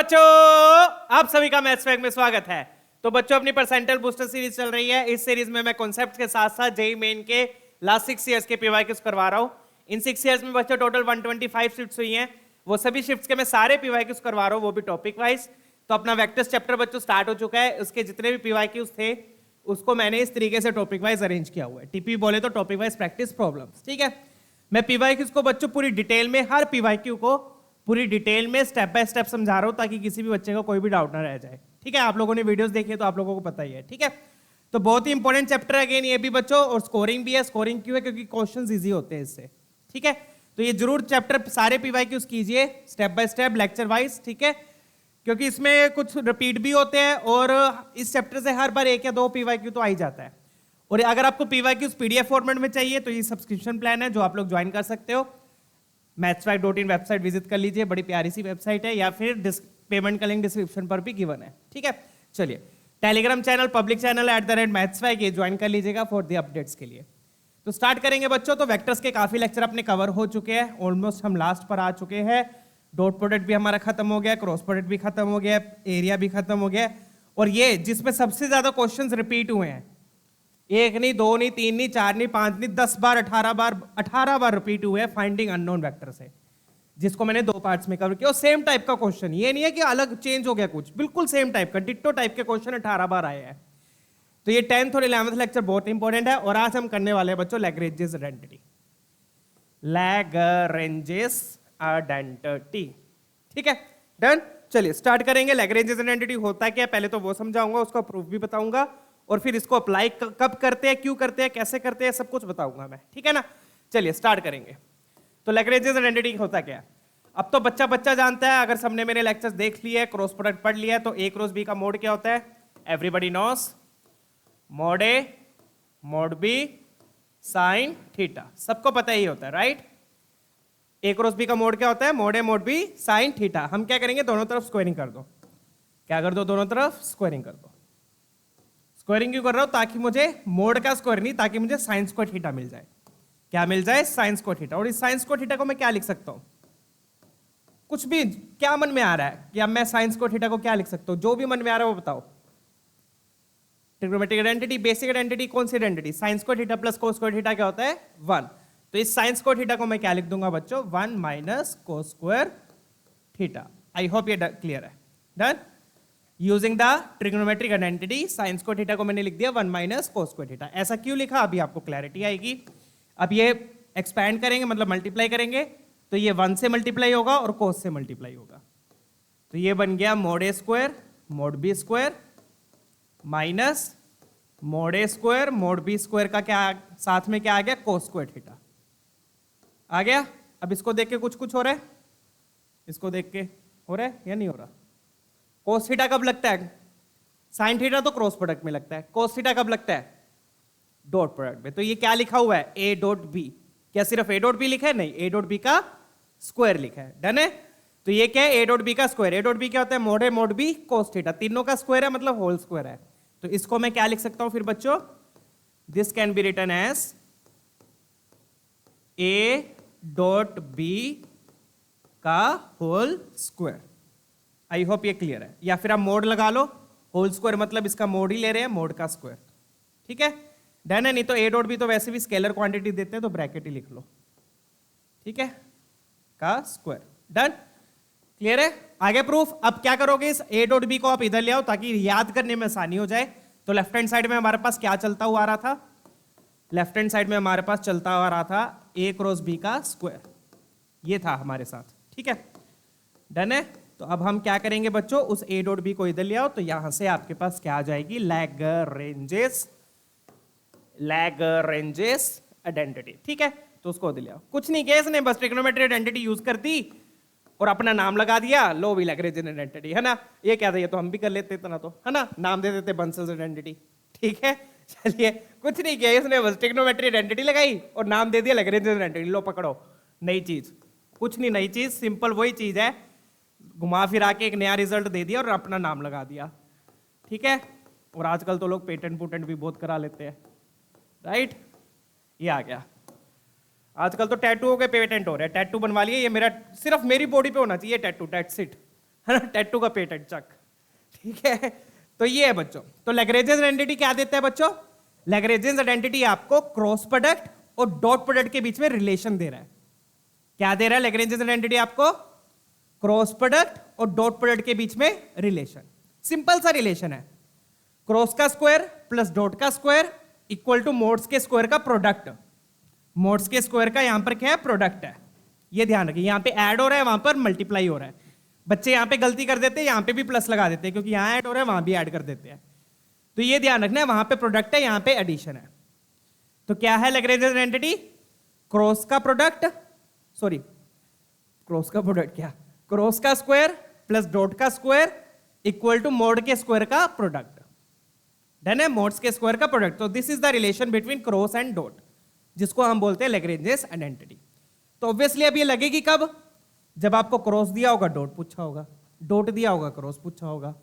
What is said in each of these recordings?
बच्चों, आप सभी का मैथ्स फैक्ट में स्वागत है। तो बच्चों, अपनी परसेंटाइल बूस्टर सीरीज चल रही है। इस सीरीज में मैं कॉन्सेप्ट के साथ साथ जेईई मेन के लास्ट 6 इयर्स के पीवाईक्यूज करवा रहा हूं। इन 6 इयर्स में बच्चों टोटल 125 शिफ्ट्स हुई हैं। वो सभी शिफ्ट्स के मैं सारे पीवाईक्यूज करवा रहा हूं, वो भी टॉपिक वाइज। तो अपना वेक्टर्स चैप्टर बच्चों स्टार्ट हो चुका है। उसके जितने भी पीवाईक्यूज थे उसको मैंने इस तरीके से टॉपिक वाइज अरेंज किया हुआ है। टीपी बोले तो टॉपिक वाइज प्रैक्टिस प्रॉब्लम्स। ठीक है, मैं पीवाईक्यूज को बच्चों पूरी डिटेल में, हर पीवाईक्यू को पूरी डिटेल में स्टेप बाय स्टेप समझा रहा हूं ताकि किसी भी बच्चे को कोई भी डाउट ना रह जाए। ठीक है, आप लोगों ने वीडियोस देखी है तो आप लोगों को पता ही है। ठीक है, तो बहुत ही इंपॉर्टेंट चैप्टर है अगेन ये भी बच्चों, और स्कोरिंग भी है। स्कोरिंग क्यों है? क्योंकि क्वेश्चंस इजी होते हैं इससे। ठीक है, तो ये जरूर चैप्टर सारे पीवाईक्यूज कीजिए step by step lecture wise. ठीक है, क्योंकि इसमें कुछ रिपीट भी होते हैं और इस चैप्टर से हर बार 1 या 2 पीवाईक्यू तो आ ही जाता है। और अगर आपको पीवाईक्यूज पीडीएफ फॉर्मेट में चाहिए तो ये सब्सक्रिप्शन प्लान है जो आप लोग ज्वाइन कर सकते हो। mathsfact.in वेबसाइट विजिट कर लीजिए, बड़ी प्यारी सी वेबसाइट है, या फिर पेमेंट का लिंक डिस्क्रिप्शन पर भी गिवन है। ठीक है, चलिए Telegram channel, public channel @mathsfact ये ज्वाइन कर लीजिएगा फॉर द अपडेट्स के लिए। तो स्टार्ट करेंगे बच्चों। तो वेक्टर्स के काफी लेक्चर अपने कवर हो चुके हैं, ऑलमोस्ट हम लास्ट पर आ चुके हैं। डॉट प्रोडक्ट भी हमारा खत्म हो गया, क्रॉस प्रोडक्ट भी खत्म हो गया, एरिया भी खत्म हो गया, और ये जिसमें सबसे ज्यादा क्वेश्चंस रिपीट हुए हैं, 1 नहीं 2 नहीं 3 नहीं 4 नहीं 5 नहीं 10 बार 18 बार रिपीट हुए हैं फाइंडिंग अननोन वेक्टर से, जिसको मैंने 2 पार्ट्स में कवर किया। और सेम टाइप का क्वेश्चन, ये नहीं है कि अलग चेंज हो गया कुछ, बिल्कुल सेम टाइप का डिट्टो टाइप के क्वेश्चन 18 बार आए हैं। तो ये 10th और 11th लेक्चर बहुत इंपॉर्टेंट है। और आज हम करने वाले हैं बच्चों लैग्रेंजेस आइडेंटिटी। Lagrange's identity. ठीक है, डन। चलिए स्टार्ट करेंगे। लैग्रेंजेस आइडेंटिटी होता क्या है पहले तो वो समझाऊंगा, उसका प्रूफ भी बताऊंगा, और फिर इसको अप्लाई कब करते हैं, क्यों करते हैं, कैसे करते हैं, सब कुछ बताऊंगा मैं। ठीक है ना, चलिए स्टार्ट करेंगे। तो लैग्रेंजेस आइडेंटिटी होता क्या है अब तो बच्चा बच्चा जानता है। अगर सबने मेरे लेक्चर्स देख लिए, क्रॉस प्रोडक्ट पढ़ लिया है, तो ए क्रॉस बी का मोड क्या होता है? Everybody knows, mode A mod B sine theta, सबको पता ही होता है, राइट। ए क्रॉस बी का मोड क्या होता है? Mod A mod B sine theta. हम क्या करेंगे, दोनों तरफ स्क्वायरिंग कर दो। क्या कर दो? दोनों तरफ स्क्वायरिंग कर दो। स्क्वायरिंग क्यों कर रहा हूं? ताकि मुझे मोड का स्क्वायर नहीं, ताकि मुझे साइन स्क्वायर थीटा मिल जाए। क्या मिल जाए? Sign square theta. और इस साइन स्क्वायर थीटा को मैं क्या लिख सकता हूं? कुछ भी, क्या मन में आ रहा है कि अब मैं साइन स्क्वायर थीटा को क्या लिख सकता हूं? जो भी मन में आ रहा है वो बताओ। ट्रिग्नोमेट्रिक आइडेंटिटी, बेसिक आइडेंटिटी, कौन सी identity? Sine square theta plus cos square theta क्या होता है? 1। तो इस साइन स्क्वायर थीटा को मैं क्या लिख दूंगा बच्चों? 1 माइनस कोस स्क्वायर थीटा। आई होप ये क्लियर है। Done. Using the trigonometric identity sine square theta को मैंने लिख दिया 1 माइनस कोस स्क्वायर थीटा। ऐसा क्यों लिखा अभी आपको क्लैरिटी आएगी। अब ये एक्सपैंड करेंगे, मतलब मल्टीप्लाई करेंगे, तो ये 1 से मल्टीप्लाई होगा और कोस से मल्टीप्लाई होगा। तो ये बन गया mod A square mod B square minus mod A square mod B square का क्या साथ में क्या आ गया? कोस स्क्वायर थीटा आ गया। अब इसको देख के कुछ कुछ हो रहा है, इसको देख के हो रहा है या नहीं हो रहा? कोस थीटा कब लगता है? साइन थीटा तो क्रॉस प्रोडक्ट में लगता है। कोस थीटा कब लगता है? डॉट प्रोडक्ट में। तो ये क्या लिखा हुआ है? A dot B. क्या सिर्फ ए डॉट बी लिखा है? नहीं, ए डॉट बी का स्क्वायर लिखा है। डन है। तो ये क्या है? ए डॉट बी का स्क्वायर। ए डॉट बी क्या होता है? Mod A mod B cos theta, तीनों का स्क्वायर है, मतलब होल स्क्वायर है। तो इसको मैं क्या लिख सकता हूं फिर बच्चों? This can be written as A dot B का होल स्क्वायर। आई होप ये क्लियर है। या फिर आप मोड लगा लो, होल स्क्वायर मतलब इसका मोड ही ले रहे हैं, मोड का स्क्वायर। ठीक है, डन है। नहीं तो ए डॉट बी तो वैसे भी स्केलर क्वांटिटी देते हैं, तो ब्रैकेट ही लिख लो। ठीक है, का स्क्वायर। डन, क्लियर है। आगे प्रूफ। अब क्या करोगे? इस ए डॉट बी को आप इधर ले आओ ताकि याद करने में आसानी हो जाए। तो लेफ्ट हैंड साइड में हमारे पास क्या चलता हुआ आ रहा था? लेफ्ट हैंड साइड में हमारे पास चलता हुआ आ रहा था ए क्रॉस बी का स्क्वायर, ये था हमारे साथ। ठीक है, डन है। तो अब हम क्या करेंगे बच्चों? उस ए डॉट बी को इधर ले आओ, तो यहां से आपके पास क्या आ जाएगी? Lagrange's identity. ठीक है, तो उसको इधर ले आओ। कुछ नहीं किया इसने, बस ट्रिग्नोमेट्रिक आइडेंटिटी यूज कर दी और अपना नाम लगा दिया। लो भी लैग्रेंजेस आइडेंटिटी, है ना। ये क्या था? ये तो हम भी कर लेते इतना, तो है ना, नाम दे देते बंसेल्स आइडेंटिटी। ठीक है, चलिए कुछ नहीं किया इसने, बस ट्रिग्नोमेट्रिक आइडेंटिटी लगाई और नाम दे दिया लैग्रेंजेस आइडेंटिटी। लो पकड़ो, नई चीज। कुछ नहीं नई चीज, सिंपल वही चीज है, घुमा फिरा के एक नया रिजल्ट दे दिया और अपना नाम लगा दिया। ठीक है, और आजकल तो लोग पेटेंट पुटेंट भी बहुत करा लेते हैं, राइट। ये आ गया। आजकल तो टैटू हो गए पेटेंट हो रहे हैं। टैटू बनवा लिए, ये मेरा सिर्फ मेरी बॉडी पे होना चाहिए टैटू, दैट्स इट, है ना, टैटू का पेटेंट चक, ठीक है। तो ये है बच्चों, तो लैग्रेंजेस आइडेंटिटी क्या देता है बच्चों? लैग्रेंजेस आइडेंटिटी आपको क्रॉस प्रोडक्ट और डॉट प्रोडक्ट के बीच में रिलेशन दे रहा है। क्या दे रहा है लैग्रेंजेस आइडेंटिटी आपको? क्रॉस प्रोडक्ट और डॉट प्रोडक्ट के बीच में रिलेशन। सिंपल सा रिलेशन है, क्रॉस का स्क्वायर प्लस डॉट का स्क्वायर इक्वल टू मोड्स के स्क्वायर का प्रोडक्ट। मोड्स के स्क्वायर का यहां पर क्या है? प्रोडक्ट है। ये ध्यान रखिए, यहां पे ऐड हो रहा है, वहां पर मल्टीप्लाई हो रहा है। बच्चे यहां पे गलती कर देते हैं, यहां पे भी प्लस लगा देते हैं, क्योंकि यहां ऐड हो रहा है वहां भी ऐड कर देते हैं। तो ये ध्यान रखना है, वहां पे प्रोडक्ट है, यहां पे एडिशन है। तो क्या है लैग्रेंजेस आइडेंटिटी? क्रॉस का प्रोडक्ट, सॉरी क्रॉस का प्रोडक्ट क्या, क्रॉस का स्क्वायर प्लस डॉट का स्क्वायर इक्वल टू मोड के स्क्वायर का प्रोडक्ट। डन है, मोड्स के स्क्वायर का प्रोडक्ट। तो this is the relation between cross and dot, जिसको हम बोलते हैं लैग्रेंजेस आइडेंटिटी। तो ऑब्वियसली अब ये लगेगी कब? जब आपको क्रॉस दिया होगा, डॉट पूछा होगा, डॉट दिया होगा, क्रॉस पूछा होगा,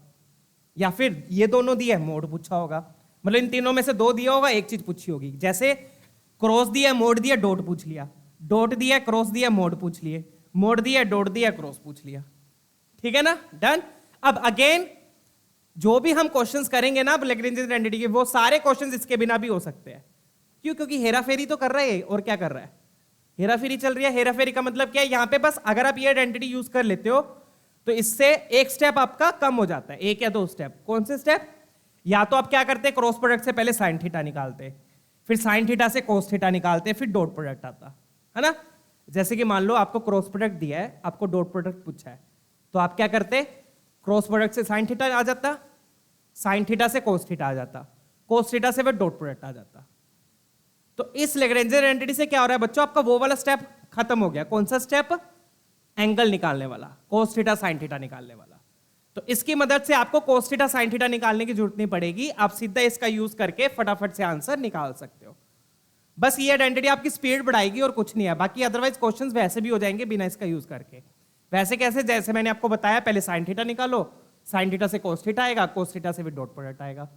या फिर ये दोनों दिया है, मोड पूछा होगा। मतलब इन तीनों में से दो दिया होगा, एक चीज पूछी होगी। जैसे क्रॉस दिया, मोड दिया, डॉट पूछ लिया, डॉट दिया, क्रॉस दिया, मोड पूछ लिए, मोड दिया, डॉट दिया, क्रॉस पूछ लिया। ठीक है ना, डन। अब अगेन जो भी हम क्वेश्चंस करेंगे ना लैग्रेंजेस आइडेंटिटी के, वो सारे क्वेश्चंस इसके बिना भी हो सकते हैं। क्यों? क्योंकि हेराफेरी तो कर रहा है, और क्या कर रहा है? हेराफेरी चल रही है। हेराफेरी का मतलब क्या है? यहां पे बस अगर आप ये आइडेंटिटी यूज कर लेते हो तो इससे एक स्टेप आपका कम हो जाता है, एक या दो स्टेप। कौन से स्टेप? या तो आप क्या करते हैं, क्रॉस प्रोडक्ट से पहले साइन थीटा निकालते, फिर साइन थीटा से कोस थीटा निकालते, फिर डॉट प्रोडक्ट आता है ना। जैसे कि मान लो आपको क्रॉस प्रोडक्ट दिया है, आपको डॉट प्रोडक्ट पूछा है, तो आप क्या करते? क्रॉस प्रोडक्ट से साइन थीटा आ जाता, साइन थीटा से कोस थीटा आ जाता, कोस थीटा से फिर डॉट प्रोडक्ट आ जाता। तो इस लैग्रेंजेस आइडेंटिटी से क्या हो रहा है बच्चों? आपका वो वाला स्टेप खत्म हो गया। कौन सा स्टेप? एंगल निकालने वाला, कोस थीटा साइन थीटा निकालने वाला। तो इसकी मदद से आपको कोस थीटा साइन थीटा निकालने की जरूरत नहीं पड़ेगी, आप सीधा इसका यूज करके फटाफट से आंसर निकाल सकते हो। बस ये आइडेंटिटी आपकी स्पीड बढ़ाएगी और कुछ नहीं है। बाकी अदरवाइज क्वेश्चंस वैसे भी हो जाएंगे बिना इसका यूज करके। वैसे कैसे? जैसे मैंने आपको बताया, पहले साइन थीटा निकालो, साइन थीटा से कोस थीटा आएगा, कोस थीटा से भी डॉट प्रोडक्ट आएगा।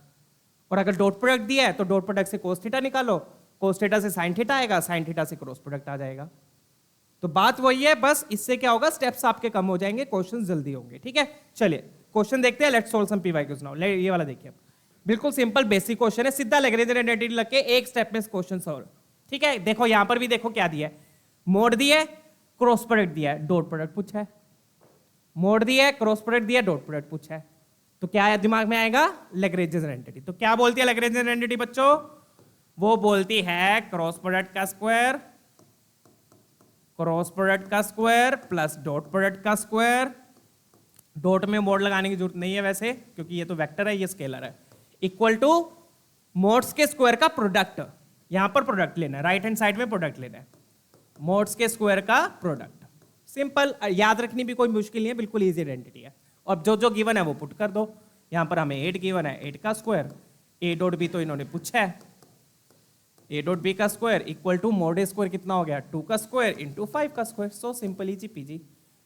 और अगर डॉट प्रोडक्ट दिया है तो डॉट प्रोडक्ट से कोस थीटा निकालो, कोस थीटा से साइन थीटा आएगा, साइन थीटा से क्रॉस प्रोडक्ट आ जाएगा। तो बात वही है, बस इससे क्या होगा? स्टेप्स आपके कम हो जाएंगे, क्वेश्चंस जल्दी होंगे। ठीक है, चलिए क्वेश्चन देखते हैं। Let's solve some PYQs now. ये वाला देखिए, बिल्कुल सिंपल बेसिक क्वेश्चन है, सीधा लैग्रेंजेस आइडेंटिटी लग के एक स्टेप में क्वेश्चन सॉल्व। ठीक है, देखो यहां पर भी देखो क्या दिया है, मोड दिया है, क्रॉस प्रोडक्ट दिया है, डॉट प्रोडक्ट पूछा है। मोड दिया है, क्रॉस प्रोडक्ट दिया है, डॉट प्रोडक्ट पूछा है। तो क्या है दिमाग में आएगा? Lagrange's identity. तो क्या बोलती है लैग्रेंजेस आइडेंटिटी बच्चों? वो बोलती है क्रॉस प्रोडक्ट का स्क्वायर, क्रॉस प्रोडक्ट का स्क्वायर प्लस डॉट प्रोडक्ट का स्क्वायर। डॉट में मोड लगाने की जरूरत नहीं है वैसे, क्योंकि ये तो वेक्टर है, ये स्केलर है। इक्वल टू मोड्स के स्क्वायर का प्रोडक्ट। यहां पर प्रोडक्ट लेना है, राइट हैंड साइड में प्रोडक्ट लेना है, मोड्स के स्क्वायर का प्रोडक्ट। सिंपल, याद रखनी भी कोई मुश्किल नहीं है, बिल्कुल इजी आइडेंटिटी है। और जो जो गिवन है वो पुट कर दो। यहां पर हमें 8 गिवन है, 8 का स्क्वायर, ए डॉट बी तो इन्होंने पूछा है, ए डॉट बी का square equal to mod square कितना हो गया? 2 का स्क्वायर इंटू 5 का square. So simple easy peasy.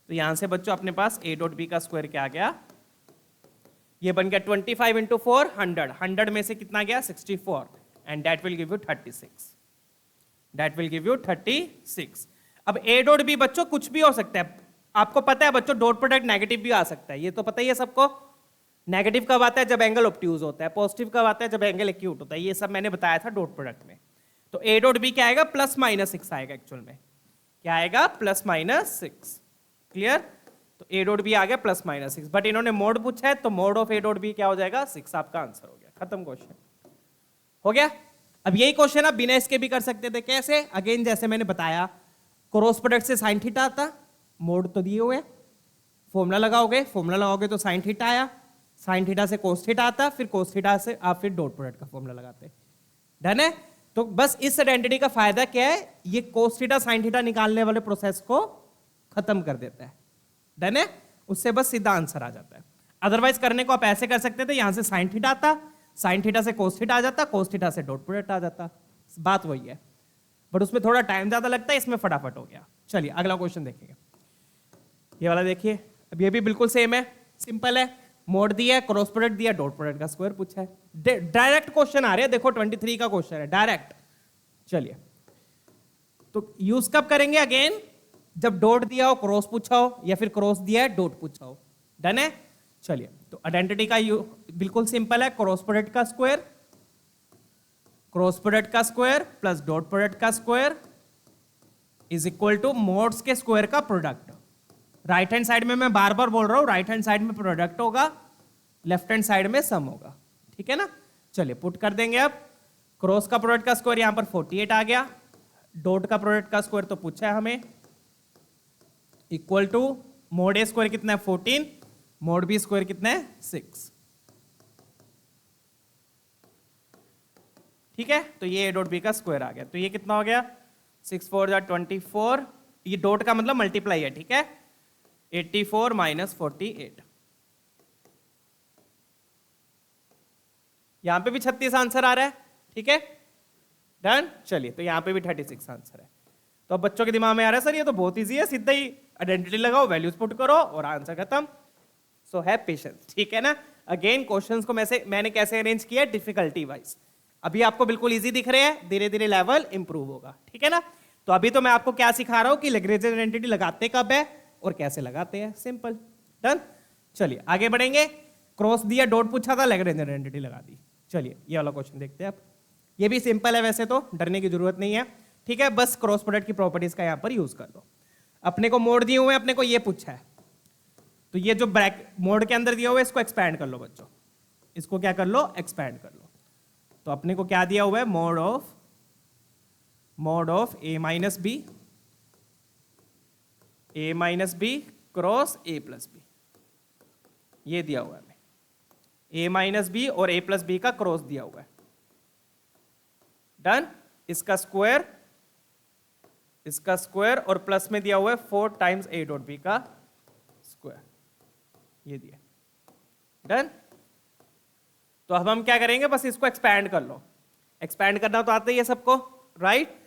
तो यहां से बच्चों अपने पास ए डॉट बी का स्क्वायर क्या आ गया? ये बन गया 25 इंटू 4 100, 100 में से कितना गया? 64, and that will give you 36, that will give you 36। अब ए डॉट बी बच्चों कुछ भी हो सकता है, आपको पता है बच्चों, डॉट प्रोडक्ट नेगेटिव भी आ सकता है, ये तो पता ही है सबको। नेगेटिव कब आता है? जब एंगल ऑब्ट्यूज होता है। पॉजिटिव कब आता है? जब एंगल एक्यूट होता है। ये सब मैंने बताया था डॉट प्रोडक्ट में। तो ए डॉट बी क्या आएगा? प्लस माइनस 6 आएगा। एक्चुअल में क्या आएगा? Plus minus 6। क्लियर? तो ए डॉट बी आ गया प्लस माइनस 6, बट इन्होंने मोड पूछा है, तो mod of A dot B क्या हो जाएगा? 6। आपका आंसर हो गया, खत्म क्वेश्चन हो गया। अब यही क्वेश्चन आप बिना इसके भी कर सकते थे। कैसे? अगेन जैसे मैंने बताया, क्रॉस प्रोडक्ट से साइन थीटा आता, मोड तो दिए हुए, फॉर्मूला लगाओगे, फॉर्मूला लगाओगे तो साइन थीटा आया, साइन थीटा से कोस थीटा आता, फिर कोस थीटा से आप फिर डॉट प्रोडक्ट का फॉर्मूला लगाते। डन है? तो बस इस आइडेंटिटी का फायदा क्या है? ये कोस थीटा साइन थीटा निकालने वाले प्रोसेस को खत्म कर देता है। डन है? उससे बस सीधा आंसर आ जाता है। अदरवाइज करने को आप ऐसे कर सकते थे, यहां से साइन थीटा आता, साइन थीटा से कोस थीटा आ जाता, कोस थीटा से डॉट प्रोडक्ट आ जाता। बात वही है, बट उसमें थोड़ा टाइम ज्यादा लगता है, इसमें फटाफट हो गया। चलिए अगला क्वेश्चन देखेंगे। ये वाला देखिए, अब ये भी बिल्कुल सेम है, सिंपल है। मोड दिया है, क्रॉस प्रोडक्ट दिया, डॉट प्रोडक्ट का स्क्वायर पूछा है। डायरेक्ट क्वेश्चन आ रहे हैं, देखो 23 का क्वेश्चन है डायरेक्ट। चलिए, तो यूज कब करेंगे? अगेन जब डॉट दिया हो, क्रॉस पूछा हो, या फिर क्रॉस दिया है, डॉट पूछा हो। डन है। चलिए, तो आइडेंटिटी का बिल्कुल सिंपल है, क्रॉस प्रोडक्ट का स्क्वायर, क्रॉस प्रोडक्ट का स्क्वायर प्लस डॉट प्रोडक्ट का square is equal two modes के स्क्वायर का प्रोडक्ट। राइट हैंड साइड में मैं बार बार बोल रहा हूं, राइट हैंड साइड में प्रोडक्ट होगा, लेफ्ट हैंड साइड में सम होगा, ठीक है ना। चलिए पुट कर देंगे। अब क्रॉस का प्रोडक्ट का स्क्वायर यहां पर 48 आ गया, डॉट का प्रोडक्ट का स्क्वायर तो पूछा है हमें, equal to mod A square कितना है 14, मोड बी स्क्वायर कितना है 6, ठीक है। तो ये ए डॉट बी का स्क्वायर आ गया, तो ये कितना हो गया 6 4 जा 24, ये डॉट का मतलब मल्टीप्लाई है, ठीक है, 84 माइनस 48, यहां पे भी 36 आंसर आ रहा है, ठीक है, डन। चलिए, तो यहां पे भी 36 आंसर है। तो अब बच्चों के दिमाग में आ रहा है सर ये तो बहुत इजी है, सीधा ही आइडेंटिटी लगाओ, वैल्यूज पुट करो और आंसर खत्म। सो है पेशेंस, ठीक है ना। अगेन क्वेश्चंस को मैंने कैसे अरेंज किया, डिफिकल्टी वाइज। अभी आपको बिल्कुल इजी दिख रहे हैं, धीरे धीरे लेवल इंप्रूव होगा, ठीक है ना। तो अभी तो मैं आपको क्या सिखा रहा हूं कि लैग्रेंज आइडेंटिटी लगाते कब है और कैसे लगाते हैं, सिंपल, डन। चलिए आगे बढ़ेंगे। क्रॉस दिया, डॉट पूछा था, लैग्रेंज आइडेंटिटी लगा दी। चलिए ये वाला क्वेश्चन देखते हैं अब। ये भी सिंपल है, वैसे तो डरने की जरूरत नहीं है, ठीक है, बस क्रॉस प्रोडक्ट की प्रॉपर्टीज का यहां पर यूज कर दो। अपने को मोड दिए हुए हैं, अपने को ये पूछा है, तो ये जो मोड के अंदर दिया हुआ है इसको एक्सपैंड कर लो बच्चों, इसको क्या कर लो, एक्सपैंड कर लो। तो अपने को क्या दिया हुआ है, mod of A minus B cross A plus B, ये दिया हुआ है हमें, ए माइनस बी और ए प्लस बी का क्रॉस दिया हुआ है, डन। इसका स्क्वायर और प्लस में दिया हुआ है 4 टाइम्स ए डॉट बी का स्क्वायर, ये दिया, डन। तो अब हम क्या करेंगे, बस इसको एक्सपैंड कर लो, एक्सपैंड करना तो आता ही है सबको, राइट।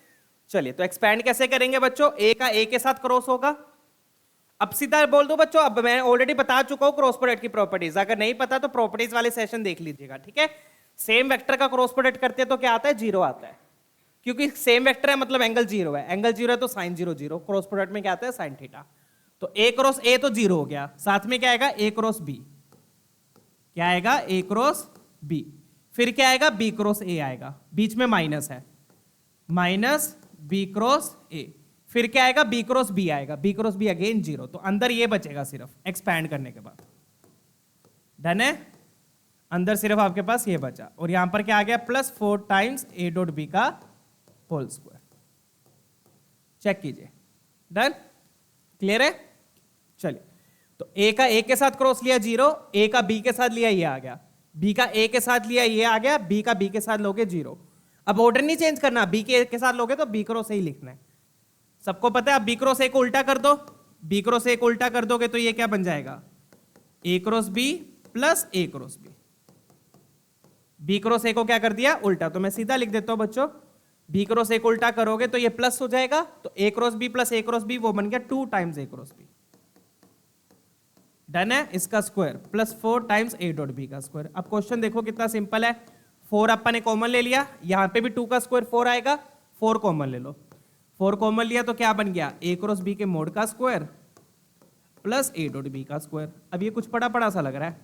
चलिए, तो एक्सपैंड कैसे करेंगे बच्चों, ए का ए के साथ क्रॉस होगा। अब सीधा बोल दो बच्चों, अब मैं ऑलरेडी बता चुका हूं क्रॉस प्रोडक्ट की प्रॉपर्टीज, अगर नहीं पता तो प्रॉपर्टीज वाले सेशन देख लीजिएगा, ठीक है। सेम वेक्टर का क्रॉस प्रोडक्ट करते हैं तो क्या आता है, 0 आता है, क्योंकि सेम वेक्टर है मतलब एंगल 0 है, एंगल 0 है तो साइन 0 0, क्रॉस प्रोडक्ट में क्या आता है, साइन थीटा। तो ए क्रॉस ए तो 0 हो गया, साथ में क्या आएगा, ए क्रॉस बी, क्या आएगा, ए क्रॉस बी, फिर क्या आएगा, बी क्रॉस ए आएगा, बीच में माइनस है, माइनस बी क्रॉस ए, फिर क्या आएगा, बी क्रॉस बी आएगा, बी क्रॉस बी अगेन 0, तो अंदर ये बचेगा सिर्फ एक्सपैंड करने के बाद, डन है। अंदर सिर्फ आपके पास ये बचा, और यहां पर क्या आ गया, plus 4 times A dot B का होल स्क्वायर, चेक कीजिए, डन, क्लियर है। चलिए, तो ए का ए के साथ क्रॉस लिया 0, ए का बी के साथ लिया ये आ गया, बी का ए के साथ लिया ये आ गया, बी का बी के साथ लोगे 0। अब ऑर्डर नहीं चेंज करना, बी के ए के साथ लोगे तो बी क्रॉस ए ही लिखना है, सबको पता है। अब बी क्रॉस ए को उल्टा कर दो, बी क्रॉस ए को उल्टा कर दोगे तो ये क्या बन जाएगा, A cross B plus A cross B, B cross A को क्या कर दिया, उल्टा, तो मैं सीधा लिख देता हूं बच्चों, बी क्रॉस ए को उल्टा करोगे तो ये प्लस हो जाएगा, तो A cross B plus A cross B वो बन गया 2 times A cross B, done है। इसका square plus 4 times A dot B का स्क्वायर। अब क्वेश्चन देखो कितना सिंपल है, 4 अपन ने कॉमन ले लिया, यहां पे भी 2 का स्क्वायर 4 आएगा, 4 कॉमन ले लो, 4 कॉमन लिया तो क्या बन गया, ए क्रॉस बी के मोड का square plus A dot B का स्क्वायर। अब ये कुछ पड़ा पड़ा सा लग रहा है,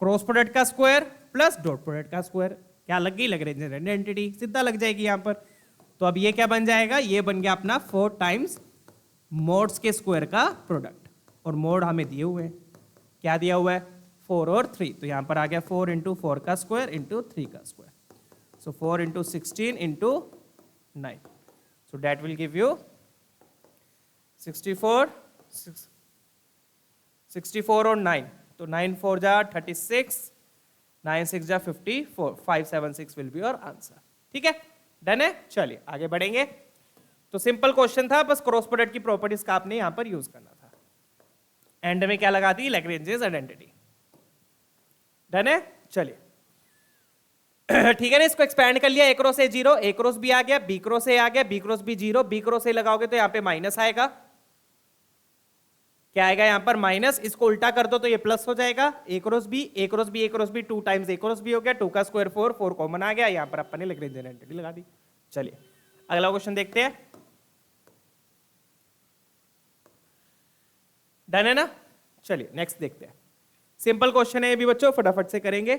क्रॉस प्रोडक्ट का स्क्वायर प्लस डॉट प्रोडक्ट का स्क्वायर, क्या लग गई, लैग्रेंज आइडेंटिटी, सीधा लग जाएगी यहां पर। तो अब ये क्या बन जाएगा, ये बन गया अपना 4 टाइम्स मोड्स के स्क्वायर का प्रोडक्ट, और मोड हमें दिए हुए हैं, क्या दिया हुआ है, 4 और 3, तो यहां पर आ गया 4 इंटू 4 का स्क्वायर इंटू 3 का square, so 4 into 16 into 9, so that will give you 64 और 9, तो 9 4 जा 36, 9 6 जा 54, 576 विल बी योर आंसर, ठीक है, डन है। चलिए आगे बढ़ेंगे। तो सिंपल क्वेश्चन था, बस क्रॉस प्रोडक्ट की प्रॉपर्टीज का आपने यहां पर यूज करना था। एंड में क्या लगा दी, लैग्रेंज आइडेंटिटी, डन है। चलिए ठीक है ना, इसको एक्सपैंड कर लिया, A cross A 0, A cross B आ गया, बी क्रॉस ए आ गया, B cross B 0, B cross A लगाओगे तो यहां पे माइनस आएगा, क्या आएगा यहां पर माइनस, इसको उल्टा कर दो तो ये प्लस हो जाएगा, A cross B A cross B A cross B 2 times A cross B हो गया, 2 का स्क्वायर 4, 4 कॉमन आ गया, यहां पर अपन ने लैग्रेंज आइडेंटिटी लगा दी। चलिए अगला क्वेश्चन देखते हैं। डन है ना? चलिए नेक्स्ट देखते हैं। सिंपल क्वेश्चन है ये भी बच्चों, फटाफट से करेंगे।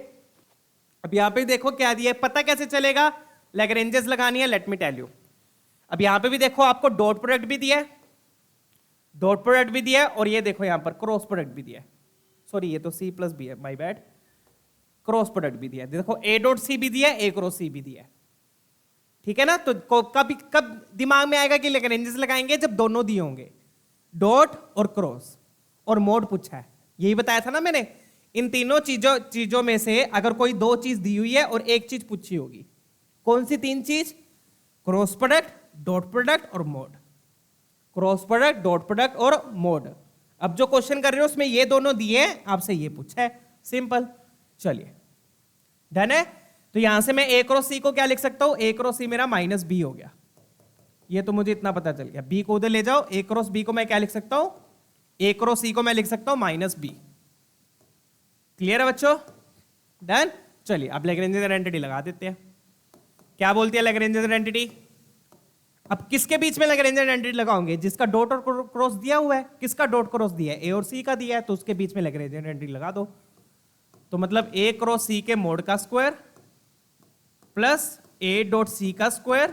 अब यहां पे देखो क्या दिया है, पता कैसे चलेगा? लैग्रेंजेस लगानी है, लेट मी टेल यू। अब यहां पे भी देखो आपको डॉट प्रोडक्ट भी दिया है, डॉट प्रोडक्ट भी दिया है, और ये देखो यहां पर क्रॉस प्रोडक्ट भी दिया है। सॉरी ये तो सी प्लस बी है, माय बैड। क्रॉस प्रोडक्ट भी दिया है, देखो ए डॉट सी भी दिया है, ए क्रॉस सी भी दिया है। ठीक है ना? तो कब दिमाग में आएगा कि लैग्रेंजेस लगाएंगे? जब दोनों दिए होंगे, डॉट और क्रॉस और मोड पूछा है, यही बताया था ना मैंने। इन तीनों चीजों में से अगर कोई दो चीज दी हुई है और एक चीज पूछी होगी, कौन सी तीन चीज? क्रॉस प्रोडक्ट, डॉट प्रोडक्ट और mode. Cross product, dot product और मोड। अब जो क्वेश्चन कर रहे हो उसमें ये दोनों दिए हैं, आपसे ये पूछा है, सिंपल। चलिए डन है। तो यहां से मैं ए क्रॉस सी को क्या लिख सकता हूं? ए क्रॉस सी मेरा माइनस बी हो गया, ये तो मुझे इतना पता चल गया। बी को उधर ले जाओ, ए क्रॉस बी को मैं क्या लिख सकता हूं? ए क्रॉस सी को मैं लिख सकता हूं माइनस बी। क्लियर है बच्चों? डन। चलिए अब लैग्रेंजेस आइडेंटिटी लगा देते हैं। क्या बोलती है लैग्रेंजेस आइडेंटिटी? अब किसके बीच में लैग्रेंजेस आइडेंटिटी लगाओगे? जिसका डॉट और क्रॉस दिया हुआ है। किसका डॉट क्रॉस दिया है? ए और सी का दिया है, तो उसके बीच में लैग्रेंजेस आइडेंटिटी लगा दो। तो मतलब ए क्रॉस सी के मोड का square plus A dot C का स्क्वायर,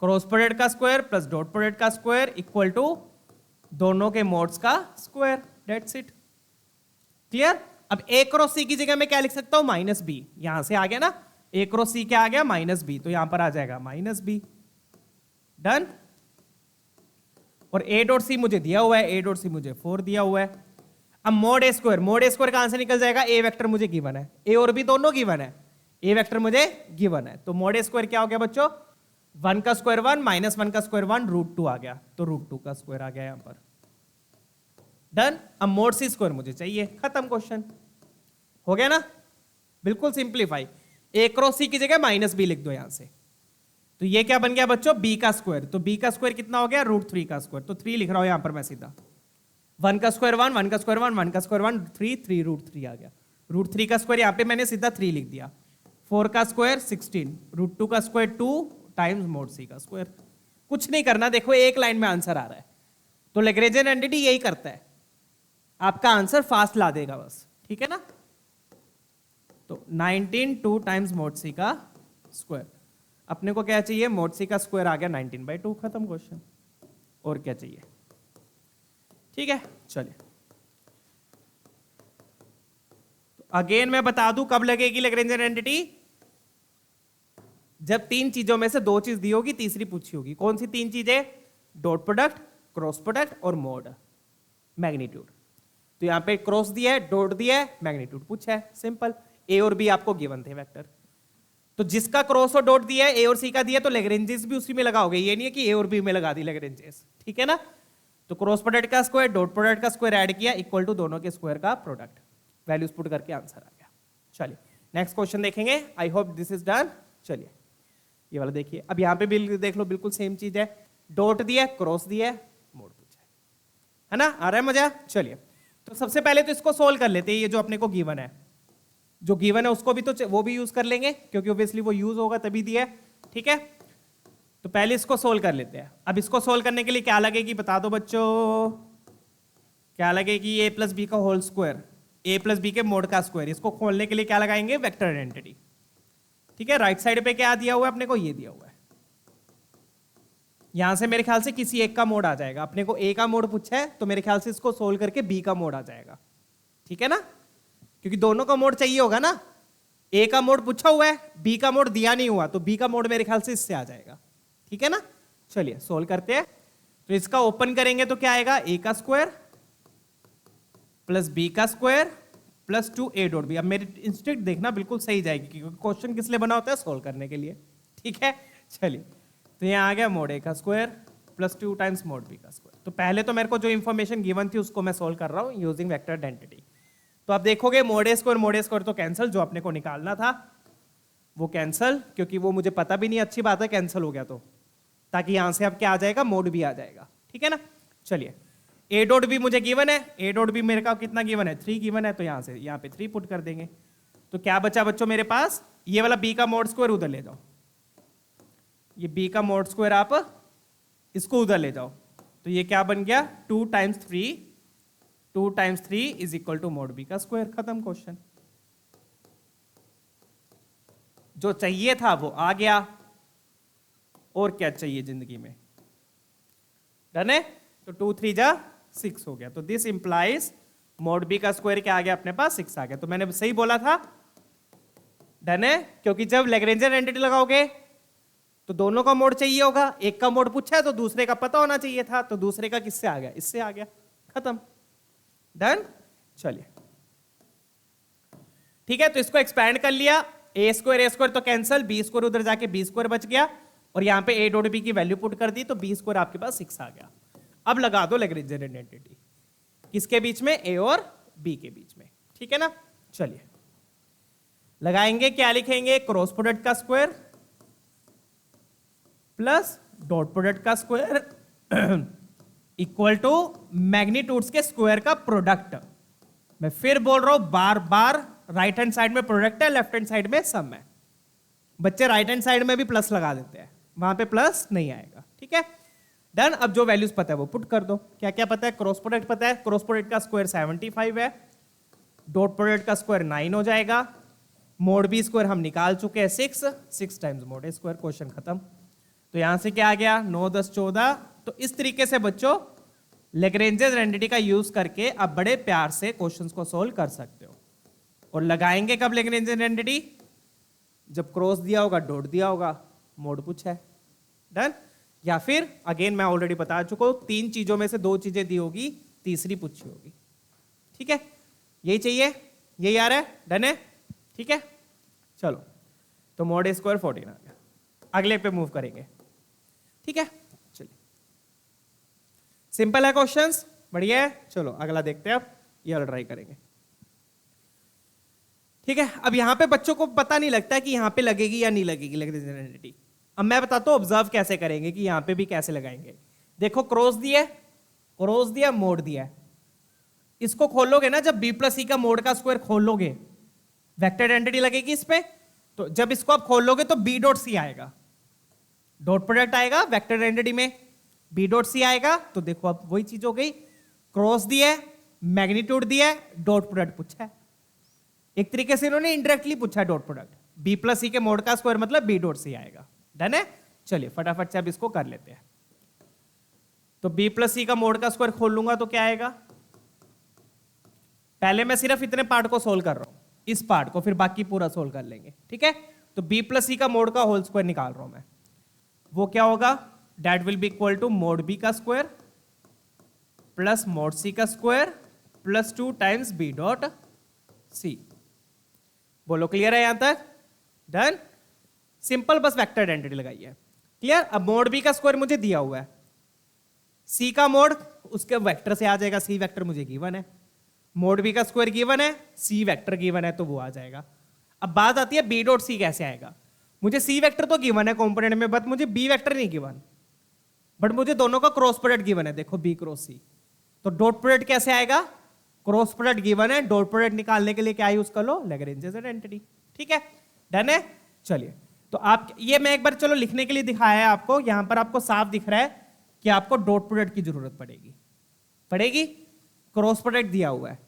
क्रॉस प्रोडक्ट का स्क्वायर प्लस डॉट प्रोडक्ट का स्क्वायर इक्वल टू दोनों के मोड्स का स्क्वायर। That's it. क्लियर? अब ए क्रॉस सी की जगह मैं क्या लिख सकता हूं? Minus B. यहां से आ गया ना, ए क्रॉस सी क्या आ गया? Minus B. तो यहां पर आ जाएगा माइनस बी। डन। और ए डॉट सी मुझे दिया हुआ है, ए डॉट सी मुझे 4 दिया हुआ है। अब मोड ए स्क्वायर कहां से निकल जाएगा? ए वेक्टर मुझे गिवन है, ए और बी दोनों गिवन है, ए वेक्टर मुझे गिवन है। तो मोड ए स्क्वायर क्या हो गया बच्चों? 1 का स्क्वायर 1 माइनस 1 का स्क्वायर 1 √2 आ गया, तो √2 का स्क्वायर आ गया यहां पर। डन। अब मोड सी स्क्वायर मुझे चाहिए, खत्म क्वेश्चन। हो गया ना? बिल्कुल सिंप्लीफाई। ए क्रॉस सी की जगह माइनस बी लिख दो यहां से, तो ये क्या बन गया बच्चों? बी का स्क्वायर। तो बी का स्क्वायर कितना हो गया? √3 का स्क्वायर। तो 3 लिख रहा हूं यहां पर मैं सीधा। 1 का स्क्वायर 1, 1 का स्क्वायर 1, 1 का स्क्वायर 1, 3 √3 आ गया। √3 का स्क्वायर यहां पे मैंने सीधा 3 लिख दिया। 4 का स्क्वायर 16, √2 का स्क्वायर 2 टाइम्स मोड सी का स्क्वायर। कुछ नहीं करना, देखो एक लाइन में आंसर आ रहा है। तो लैग्रेंजेस आइडेंटिटी यही करता है, आपका आंसर फास्ट ला देगा बस। ठीक है ना? तो 19 2 टाइम्स मोड सी का स्क्वायर। अपने को क्या चाहिए? मोड सी का स्क्वायर आ गया 19/2, खत्म क्वेश्चन। और क्या चाहिए? ठीक है। चलिए तो अगेन मैं बता दूं कब लगेगी लैग्रेंजेस आइडेंटिटी? जब तीन चीजों में से दो चीज दी होगी, तीसरी पूछी होगी। कौन सी तीन चीजें? डॉट प्रोडक्ट, क्रॉस प्रोडक्ट और मोड, मैग्नीट्यूड। तो यहां पे क्रॉस दिया है, डॉट दिया है, मैग्नीट्यूड पूछा है, सिंपल। ए और बी आपको गिवन थे वेक्टर, तो जिसका क्रॉस और डॉट दिया है, ए और सी का दिया, तो लैग्रेंजेस भी उसी में लगाओगे। ये नहीं है कि ए और बी में लगा दी लैग्रेंजेस। ठीक है ना? तो क्रॉस प्रोडक्ट का स्क्वायर, डॉट प्रोडक्ट का स्क्वायर ऐड किया इक्वल टू दोनों के स्क्वायर का प्रोडक्ट। वैल्यूज पुट करके आंसर आ गया। चलिए नेक्स्ट क्वेश्चन देखेंगे। I hope this is done. चलिए ये वाला देखिए। अब यहां पे भी देख लो, बिल्कुल सेम चीज है। डॉट दिया है, क्रॉस दिया है, मोड पूछा है ना? आ रहा है मजा? चलिए तो सबसे पहले तो इसको सोल्व कर लेते हैं। ये जो अपने को गिवन है, जो गिवन है उसको भी तो वो भी यूज कर लेंगे, क्योंकि ऑब्वियसली वो यूज होगा तभी दिया है। ठीक है? तो पहले इसको सोल्व कर लेते हैं। अब इसको सोल्व करने के लिए क्या लगेगी बता दो बच्चों? क्या लगेगी? ए प्लस बी का होल स्क्वायर, ए प्लस बी के मोड का स्क्वायर। इसको खोलने के लिए क्या लगाएंगे? Vector identity. ठीक है? राइट साइड पे क्या दिया हुआ है अपने को? ये दिया हुआ है। यहां से मेरे ख्याल से किसी एक का मोड आ जाएगा। अपने को ए का मोड पूछा है, तो मेरे ख्याल से इसको सोल्व करके बी का मोड आ जाएगा। ठीक है ना? क्योंकि दोनों का मोड चाहिए होगा ना। ए का मोड पूछा हुआ है, बी का मोड दिया नहीं हुआ, तो बी का मोड मेरे ख्याल से इससे आ जाएगा। ठीक है ना? चलिए सोल्व करते हैं। तो इसका ओपन करेंगे तो क्या आएगा? ए का स्क्वायर प्लस बी का square plus 2 A dot B. अब मेरी इंस्टिंक्ट देखना बिल्कुल सही जाएगी, क्योंकि क्वेश्चन किस लिए बना होता है? सोल्व करने के लिए। ठीक है? चलिए तो यहाँ आ गया मोड ए का square plus 2 times mod B का स्क्वायर। तो पहले तो मेरे को जो इंफॉर्मेशन गिवन थी उसको मैं सोल्व कर रहा हूँ यूजिंग वेक्टर आइडेंटिटी। तो आप देखोगे मोड ए स्क्वायर तो कैंसिल, जो अपने को निकालना था वो कैंसिल, क्योंकि वो मुझे पता भी नहीं। अच्छी बात है कैंसिल हो गया तो, ताकि यहां से अब क्या आ जाएगा? मोड भी आ जाएगा। ठीक है ना? चलिए ए डॉट बी मुझे गिवन है, ए डॉट बी मेरे का कितना गिवन है? 3 गिवन है, तो यहां से यहाँ पे 3 पुट कर देंगे। तो क्या बचा बच्चों मेरे पास? ये वाला बी का मोड स्क्वायर उधर ले जाओ, ये बी का मोड स्क्वायर आप इसको उधर ले जाओ, तो ये क्या बन गया? 2 times 3 2 times 3 is equal to mod B का स्क्वायर। खत्म क्वेश्चन। जो चाहिए था वो आ गया, और क्या चाहिए जिंदगी में। डन है। तो 2 3 जा 6 हो गया। तो दिस इंप्लाइज मोड बी का स्क्वायर क्या आ गया अपने पास, 6 आ गया। तो मैंने सही बोला था। डन है। क्योंकि जब लैग्रेंजियन आइडेंटिटी लगाओगे तो दोनों का मोड चाहिए होगा। एक का मोड पूछा है तो दूसरे का पता होना चाहिए था, तो दूसरे का किससे आ गया, इससे आ गया। खत्म। डन। चलिए ठीक है। तो इसको एक्सपैंड कर लिया। ए स्क्वायर तो कैंसल, बी स्क्वायर उधर जाके बी स्क्वायर बच गया, और यहां पे ए डॉट बी की वैल्यू पुट कर दी, तो बी स्क्वायर आपके पास 6 आ गया। अब लगा दो लैग्रेंजियन आइडेंटिटी किसके बीच में, ए और बी के बीच में। ठीक है ना। चलिए लगाएंगे, क्या लिखेंगे, क्रॉस प्रोडक्ट का स्क्वायर प्लस डॉट प्रोडक्ट का स्क्वायर इक्वल टू मैग्नीट्यूड्स के स्क्वायर का प्रोडक्ट। मैं फिर बोल रहा हूं बार बार, राइट हैंड साइड में प्रोडक्ट है, लेफ्ट हैंड साइड में सम है। बच्चे राइट हैंड साइड में भी प्लस लगा देते हैं, वहां पे प्लस नहीं आएगा। ठीक है। डन। अब जो वैल्यूज पता है वो पुट कर दो। क्या क्या पता है, क्रॉस प्रोडक्ट पता है, क्रॉस प्रोडक्ट का स्क्वायर 75 है, डॉट प्रोडक्ट का स्क्वायर 9 हो जाएगा, मोड बी स्क्वायर हम निकाल चुके हैं 6 times mode A square. Question खत्म। तो यहां से क्या आ गया, 9 10 14। तो इस तरीके से बच्चों लैग्रेंजियन आइडेंटिटी का यूज करके आप बड़े प्यार से क्वेश्चंस को सोल्व कर सकते हो। और लगाएंगे कब लैग्रेंजियन आइडेंटिटी, जब क्रॉस दिया होगा, डॉट दिया होगा, मोड पूछा है। डन। या फिर अगेन मैं ऑलरेडी बता चुका हूं, 3 चीजों में से 2 चीजें दी होगी, तीसरी पूछी होगी। ठीक है। यही चाहिए, यही आ रहा है। डन है। ठीक है। चलो तो मोड ए स्क्वायर 14 आ गया। अगले पे मूव करेंगे। ठीक है। चलिए सिंपल है क्वेश्चंस, बढ़िया है। चलो अगला देखते हैं। अब ये वाला ट्राई करेंगे। ठीक है। अब यहां पे बच्चों को पता नहीं लगता कि यहां पे लगेगी या नहीं लगेगी लैग्रेंजियन आइडेंटिटी। अब मैं बताता हूं ऑब्जर्व कैसे करेंगे कि यहां पे भी कैसे लगाएंगे। देखो क्रॉस दिया, क्रॉस दिया, मोड दिया। इसको खोलोगे ना, जब बी प्लस सी का मोड का स्क्वायर खोलोगे, वेक्टर आइडेंटिटी लगेगी इस पे। तो जब इसको आप खोलोगे तो बी डॉट सी आएगा, डॉट प्रोडक्ट आएगा वेक्टर आइडेंटिटी में, बी डॉट सी आएगा। तो देखो अब वही चीज हो गई, क्रॉस दिया है, मैग्नीट्यूड दिया है, डॉट प्रोडक्ट पूछा है। एक तरीके से इन्होंने इनडायरेक्टली पूछा है डॉट प्रोडक्ट। बी प्लस सी के मोड का स्क्वायर मतलब बी डॉट सी आएगा। डन है। चलिए फटाफट से अब इसको कर लेते हैं। तो बी प्लस सी का मोड का स्क्वायर खोल लूंगा तो क्या आएगा, पहले मैं सिर्फ इतने पार्ट को सोल्व कर रहा हूं, इस पार्ट को, फिर बाकी पूरा सोल्व कर लेंगे। ठीक है। तो बी प्लस सी का मोड का होल स्क्वायर निकाल रहा हूं मैं। वो क्या होगा, that will be equal to mod B का स्क्वायर प्लस मोड सी का square plus 2 times B dot C. बोलो क्लियर है यहां तक। डन। सिंपल, बस वेक्टर आइडेंटिटी लगाई है। क्लियर। अब मोड बी का स्क्वायर मुझे दिया हुआ है, सी का मोड उसके वेक्टर से आ जाएगा, सी वेक्टर मुझे गिवन है, मोड बी का स्क्वायर गिवन है, सी वेक्टर गिवन है, तो वो आ जाएगा। अब बात आती है बी डॉट सी कैसे आएगा। मुझे सी वेक्टर तो गिवन है कंपोनेंट में, बट मुझे बी वेक्टर नहीं गिवन, बट मुझे दोनों का क्रॉस प्रोडक्ट गिवन है। देखो बी क्रॉस सी, तो डॉट प्रोडक्ट कैसे आएगा, क्रॉस प्रोडक्ट गिवन है, डॉट प्रोडक्ट निकालने के लिए क्या यूज कर लो, लैग्रेंजियन आइडेंटिटी। ठीक है। डन है। चलिए तो आप ये मैं एक बार चलो लिखने के लिए दिखाया है आपको, यहां पर आपको साफ दिख रहा है कि आपको डॉट प्रोडक्ट की जरूरत पड़ेगी, क्रॉस प्रोडक्ट दिया हुआ है।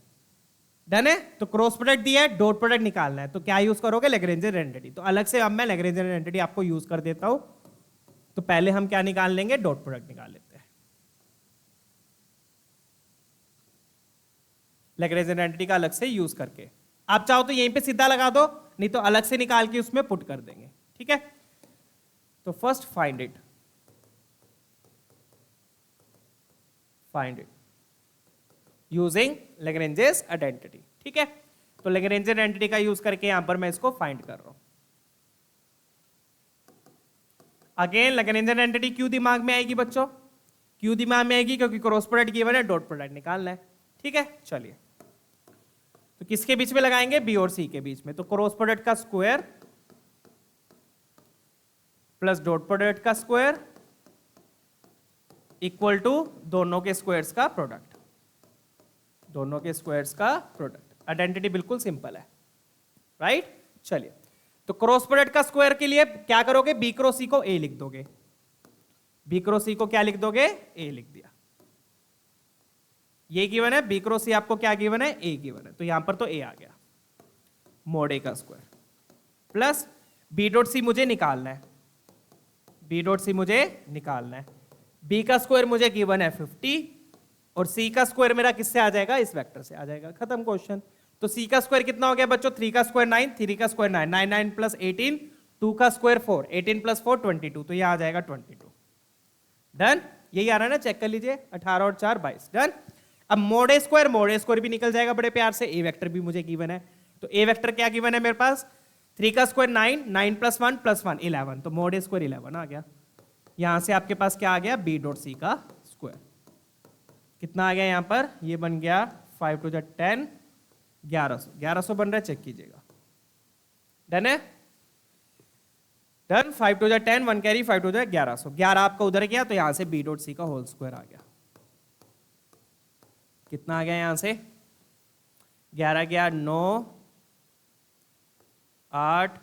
डन है। तो क्रॉस प्रोडक्ट दिया है, डॉट प्रोडक्ट निकालना है, तो क्या यूज करोगे, लैग्रेंजियन आइडेंटिटी। तो अलग से अब मैं लैग्रेंजियन आइडेंटिटी आपको यूज कर देता हूं। तो पहले हम क्या निकाल लेंगे, डॉट प्रोडक्ट निकाल लेते हैं। लैग्रेंजियन आइडेंटिटी का अलग से यूज करके, आप चाहो तो यहीं पे सीधा लगा दो, नहीं तो अलग से निकाल के उसमें पुट कर देंगे। ठीक है। तो first find it using Lagrangian identity. ठीक है। तो लैग्रेंजियन आइडेंटिटी का यूज करके यहां पर मैं इसको फाइंड कर रहा हूं। अगेन लैग्रेंजियन आइडेंटिटी क्यों दिमाग में आएगी बच्चों, क्यों दिमाग में आएगी, क्योंकि क्रॉस प्रोडक्ट गिवन है, डॉट प्रोडक्ट निकालना है। ठीक है। चलिए तो किसके बीच में लगाएंगे, बी और सी के बीच में। तो क्रॉस प्रोडक्ट का स्क्वायर प्लस डॉट प्रोडक्ट का स्क्वायर इक्वल टू दोनों के स्क्वायर्स का प्रोडक्ट, दोनों के स्क्वायर्स का प्रोडक्ट। आइडेंटिटी बिल्कुल सिंपल है, राइट। चलिए तो क्रॉस प्रोडक्ट का स्क्वायर के लिए क्या करोगे, बी क्रॉस सी को ए लिख दोगे, बी क्रॉस सी को क्या लिख दोगे, ए लिख दिया। ये गिवन है, बी क्रॉस सी आपको क्या गिवन है, ए गिवन है, तो यहां पर तो ए आ गया, मोड ए का square plus B dot C मुझे निकालना है, बी डॉट सी मुझे निकालना है, बी का स्क्वायर मुझे गिवन है 50 और सी का स्क्वायर मेरा किससे आ जाएगा, इस वेक्टर से आ जाएगा, खत्म क्वेश्चन। तो सी का स्क्वायर कितना हो गया बच्चों, 3 का स्क्वायर 9, 3 का स्क्वायर 9, 9 9 प्लस 18, 2 का स्क्वायर 4, 18 प्लस 4 22, तो ये आ जाएगा 22। डन, यही आ रहा है ना, चेक कर लीजिए, 18 और 4 22। डन। अब मोड स्क्वायर भी निकल जाएगा बड़े प्यार से, ए वेक्टर भी मुझे गिवन है, तो ए वेक्टर क्या गिवन है मेरे पास, 3 का स्क्वायर 9, 9 प्लस 1 प्लस 1 11, तो मोड स्क्वायर 11 आ गया। यहां से आपके पास क्या आ गया, बी डॉट सी का स्क्वायर कितना आ गया यहां पर, ये बन गया 5 टू 10, 1100 बन रहा है, चेक कीजिएगा। डन है, डन, 5 टू 10, 1 कैरी, 5 टू 1100, 11 आपका उधर गया, तो यहां से बी डॉट सी का होल स्क्वायर आ गया, कितना आ गया यहां से, 11 गया 9 8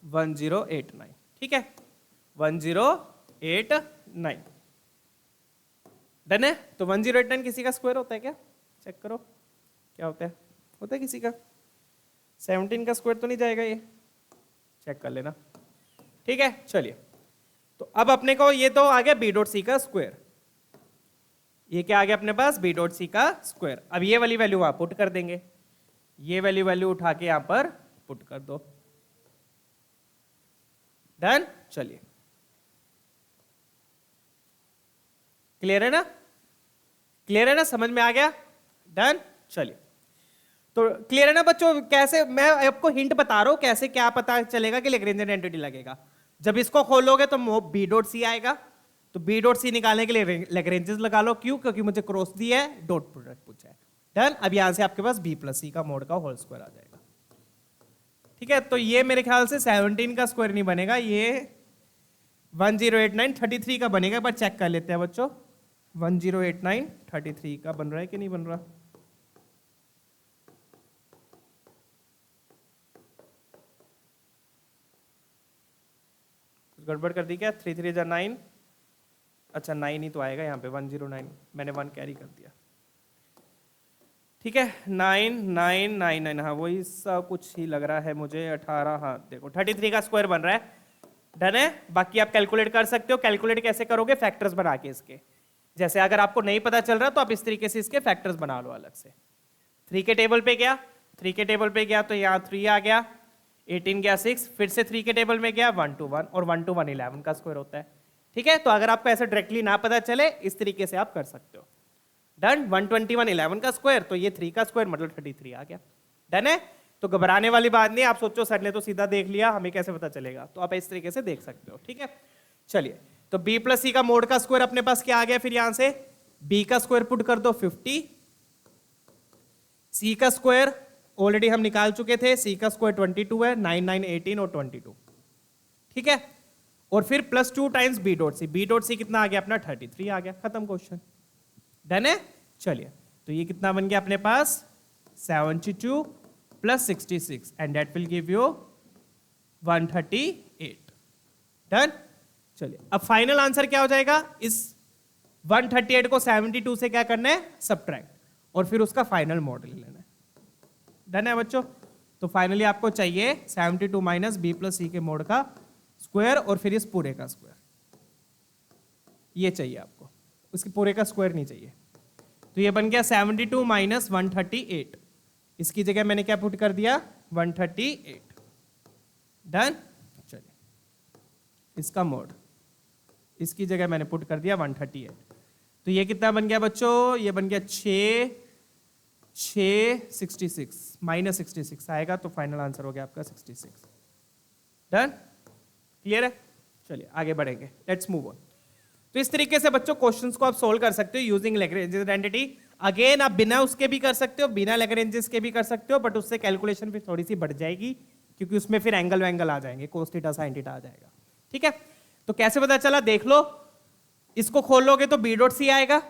1089, ठीक है, 1089। डन है, तो 1089 किसी का स्क्वायर होता है क्या, चेक करो क्या होता है किसी का, 17 का स्क्वायर तो नहीं जाएगा ये, चेक कर लेना, ठीक है। चलिए, तो अब अपने को ये तो आ गया बी डॉट सी का स्क्वायर, ये क्या आ गया अपने पास, बी डॉट सी का स्क्वायर। अब ये वाली वैल्यू आप पुट कर देंगे, ये वैल्यू उठा के यहां पर पुट कर दो। डन, चलिए, क्लियर है ना, समझ में आ गया। डन, चलिए, तो क्लियर है ना बच्चों, कैसे मैं आपको हिंट बता रहा हूं, कैसे क्या पता चलेगा कि लैग्रेंजियन आइडेंटिटी लगेगा। जब इसको खोलोगे तो बी डॉट सी आएगा, तो बी डॉट सी निकालने के लिए लैग्रेंजेस लगा लो, क्यों, क्योंकि मुझे क्रॉस दिया है, डॉट प्रोडक्ट पूछा है। डन, अब यहां से आपके पास बी प्लस सी का मोड का होल स्क्वायर आ जाएगा, ठीक है। तो ये मेरे ख्याल से 17 का स्क्वायर नहीं बनेगा, ये 1089 33 का बनेगा, पर चेक कर लेते हैं बच्चों, 1089 33 का बन रहा है कि नहीं बन रहा, गड़बड़ कर दी क्या, 3 3 जा 9, अच्छा 9 ही तो आएगा यहाँ पे, 109, मैंने 1 कैरी कर दिया, ठीक है, 9 9 9 9, हाँ वही सा कुछ ही लग रहा है मुझे, 18, हाँ देखो 33 का स्क्वायर बन रहा है। डन है, बाकी आप कैलकुलेट कर सकते हो, कैलकुलेट कैसे करोगे, फैक्टर्स बना के इसके, जैसे अगर आपको नहीं पता चल रहा तो आप इस तरीके से इसके फैक्टर्स बना लो अलग से। 3 के टेबल पे गया, 3 के टेबल पे गया तो यहाँ 3 आ गया, 18 गया 6, फिर से 3 के टेबल में गया 1 to 1, और 1 to 1 11 का स्क्वायर होता है, ठीक है। तो अगर आपको ऐसे डायरेक्टली ना पता चले, इस तरीके से आप कर सकते हो। डन, 121 11 का स्क्वायर, तो ये 3 का स्क्वायर मतलब 33 आ गया। डन है, तो घबराने वाली बात नहीं, आप सोचो सर ने तो सीधा देख लिया, हमें कैसे पता चलेगा, तो आप इस तरीके से देख सकते हो, ठीक है। चलिए, तो b प्लस सी का मोड का स्क्वायर अपने पास क्या आ गया, फिर यहां से b का स्क्वायर पुट कर दो 50, c का स्क्वायर ऑलरेडी हम निकाल चुके थे, c का स्क्वायर 22 है, 9 9 18 और 22, ठीक है, और फिर plus 2 times B dot C कितना आ गया अपना, 33 आ गया, खत्म क्वेश्चन। डन है, चलिए, तो ये कितना बन गया अपने पास, 72 plus 66 and that will give you 138। Done, चलिए, अब फाइनल आंसर क्या हो जाएगा, इस 138 को 72 से क्या करना है, सब्ट्रैक्ट, और फिर उसका फाइनल मॉडल लेना है। डन है बच्चों, तो फाइनली आपको चाहिए 72 माइनस बी प्लस सी के मोड का स्क्वायर, और फिर इस पूरे का स्क्वायर, ये चाहिए आपको, उसके पूरे का स्क्वायर नहीं चाहिए। तो ये बन गया 72 माइनस 138, इसकी जगह मैंने क्या पुट कर दिया, 138। डन, चलिए, इसका मोड, इसकी जगह मैंने पुट कर दिया 138, तो ये कितना बन गया बच्चों, ये बन गया 66 माइनस 66 आएगा, तो फाइनल आंसर हो गया आपका 66। डन, क्लियर है, चलिए आगे बढ़ेंगे, लेट्स मूव ऑन। तो इस तरीके से बच्चों क्वेश्चंस को आप सोल्व कर सकते हो यूजिंग लैग्रेंज आइडेंटिटी। अगेन आप बिना उसके भी कर सकते हो, बिना लैग्रेंजेस के भी कर सकते हो, बट उससे कैलकुलेशन फिर थोड़ी सी बढ़ जाएगी, क्योंकि उसमें फिर एंगल वैंगल आ जाएंगे, कोस थीटा साइन थीटा आ जाएगा, ठीक है। तो कैसे पता चला, देख लो, इसको खोलोगे तो बी डॉट सी आएगा,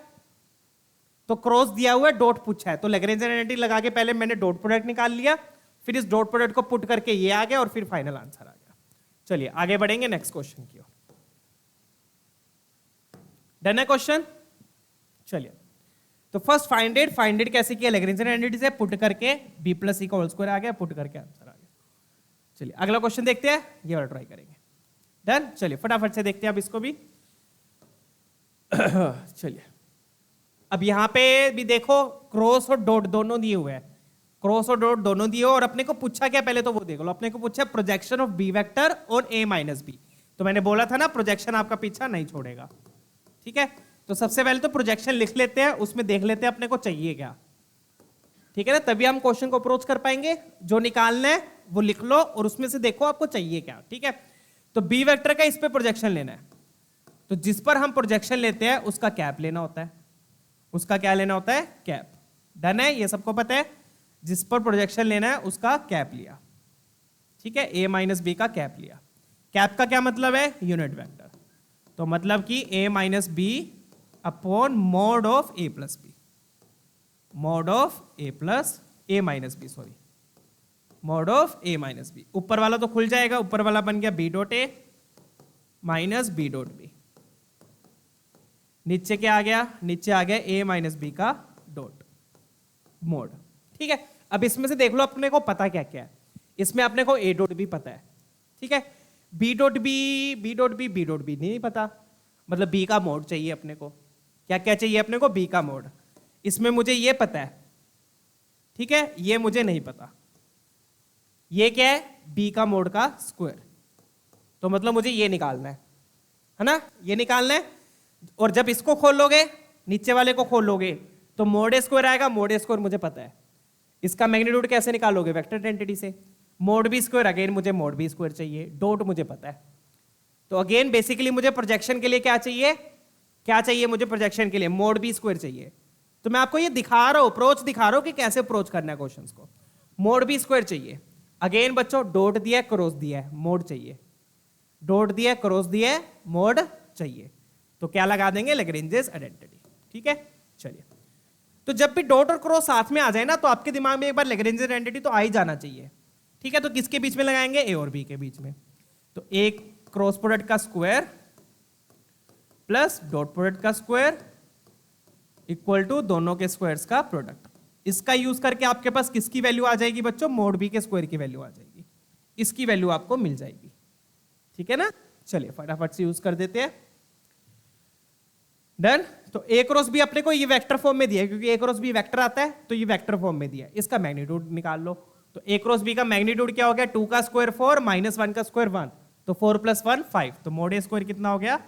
तो क्रॉस दिया हुआ है, डॉट पूछा है, तो लैग्रेंज आइडेंटिटी लगा के पहले मैंने डॉट प्रोडक्ट निकाल लिया, फिर इस डॉट प्रोडक्ट को पुट करके ये आ गया, और फिर फाइनल आंसर आ गया। चलिए आगे बढ़ेंगे नेक्स्ट क्वेश्चन की ओर। डन है क्वेश्चन, चलिए तो फर्स्ट फाइंड इट कैसे किया, लैग्रेंजियन आइडेंटिटी से पुट करके b प्लस सी का होल स्क्वायर आ गया, पुट करके आंसर आ गया। चलिए अगला क्वेश्चन देखते हैं, ये वाला ट्राई करेंगे। डन, चलिए फटाफट से देखते हैं अब इसको भी। चलिए अब यहां पे भी देखो क्रॉस और डॉट दोनों दिए हुए हैं, क्रॉस और डॉट दोनों दिए, और अपने को पूछा क्या, पहले तो वो देख लो, अपने को पूछा projection of B vector on a minus B. तो मैंने बोला था ना प्रोजेक्शन आपका पीछा नहीं छोड़ेगा, ठीक है। तो सबसे पहले तो प्रोजेक्शन लिख लेते हैं, उसमें देख लेते हैं अपने को चाहिए क्या, ठीक है ना, तभी हम क्वेश्चन को अप्रोच कर पाएंगे। जो निकालना है वो लिख लो और उसमें से देखो आपको चाहिए क्या, ठीक है। तो बी वेक्टर का इस पे प्रोजेक्शन लेना है, तो जिस पर हम प्रोजेक्शन लेते हैं उसका कैप लेना होता है, उसका क्या लेना होता है, कैप। डन है, ये सबको पता है, जिस पर प्रोजेक्शन लेना है उसका कैप लिया, ठीक है, a माइनस बी का कैप लिया। कैप का क्या मतलब है, यूनिट वेक्टर, तो मतलब कि a minus B upon mod of a plus B, mod of a plus a minus B, sorry mod of a minus B. ऊपर वाला तो खुल जाएगा, ऊपर वाला बन गया b dot a minus b dot b, नीचे क्या आ गया, नीचे आ गया a माइनस बी का डॉट मोड, ठीक है। अब इसमें से देख लो अपने को पता क्या क्या है, इसमें अपने को a डॉट भी पता है, ठीक है, b डॉट बी नहीं पता, मतलब b का मोड चाहिए अपने को, क्या क्या चाहिए अपने को, b का मोड। इसमें मुझे ये पता है, ठीक है, ये मुझे नहीं पता, ये क्या है, b का मोड का स्क्वायर, तो मतलब मुझे ये निकालना है ना, ये निकालना है। और जब इसको खोल लोगे, नीचे वाले को खोल लोगे, तो मोड स्क्वायर आएगा, मोड स्क्वायर मुझे पता है। इसका मैग्नीट्यूड कैसे निकालोगे, वेक्टर आइडेंटिटी से। मोड बी स्क्वायर, अगेन मुझे मोड बी स्क्वायर चाहिए, डॉट मुझे पता है। तो अगेन बेसिकली मुझे प्रोजेक्शन के लिए क्या चाहिए, क्या चाहिए मुझे प्रोजेक्शन के लिए, मोड बी स्क्वायर चाहिए। तो मैं आपको ये दिखा रहा हूं, अप्रोच दिखा रहा हूं कि कैसे अप्रोच करना है क्वेश्चंस को। मोड बी स्क्वायर चाहिए, अगेन बच्चों डॉट दिया है, क्रॉस दिया है, मोड चाहिए, डॉट दिया है, क्रॉस दिया है, मोड चाहिए, तो क्या लगा देंगे, लैग्रेंजेस आइडेंटिटी, ठीक है। चलिए, तो जब भी डॉट और क्रॉस साथ में आ जाए ना, तो आपके दिमाग में एक बार लैग्रेंजेस आइडेंटिटी तो आ ही जाना चाहिए, ठीक है। तो किसके बीच में लगाएंगे, ए और बी के बीच में। तो एक क्रॉस प्रोडक्ट का स्क्वायर प्लस डॉट प्रोडक्ट का स्क्वायर इक्वल टू दोनों के स्क्वायर्स का प्रोडक्ट। इसका यूज करके आपके पास किसकी वैल्यू आ जाएगी बच्चों, मोड बी के स्क्वायर की वैल्यू आ जाएगी, इसकी वैल्यू आपको मिल जाएगी, ठीक है ना। चलिए फटाफट से यूज कर देते हैं। डन। तो ए क्रॉस बी अपने को ये वेक्टर फॉर्म में दिया है, क्योंकि ए क्रॉस बी वेक्टर आता है, तो ये वेक्टर फॉर्म में दिया है। इसका मैग्नीट्यूड निकाल लो, तो ए क्रॉस बी का मैग्नीट्यूड क्या हो गया, 2 का स्क्वायर 4 माइनस 1 का स्क्वायर 1, तो 4 प्लस 1 5, तो मोड ए स्क्वायर कितना हो गया,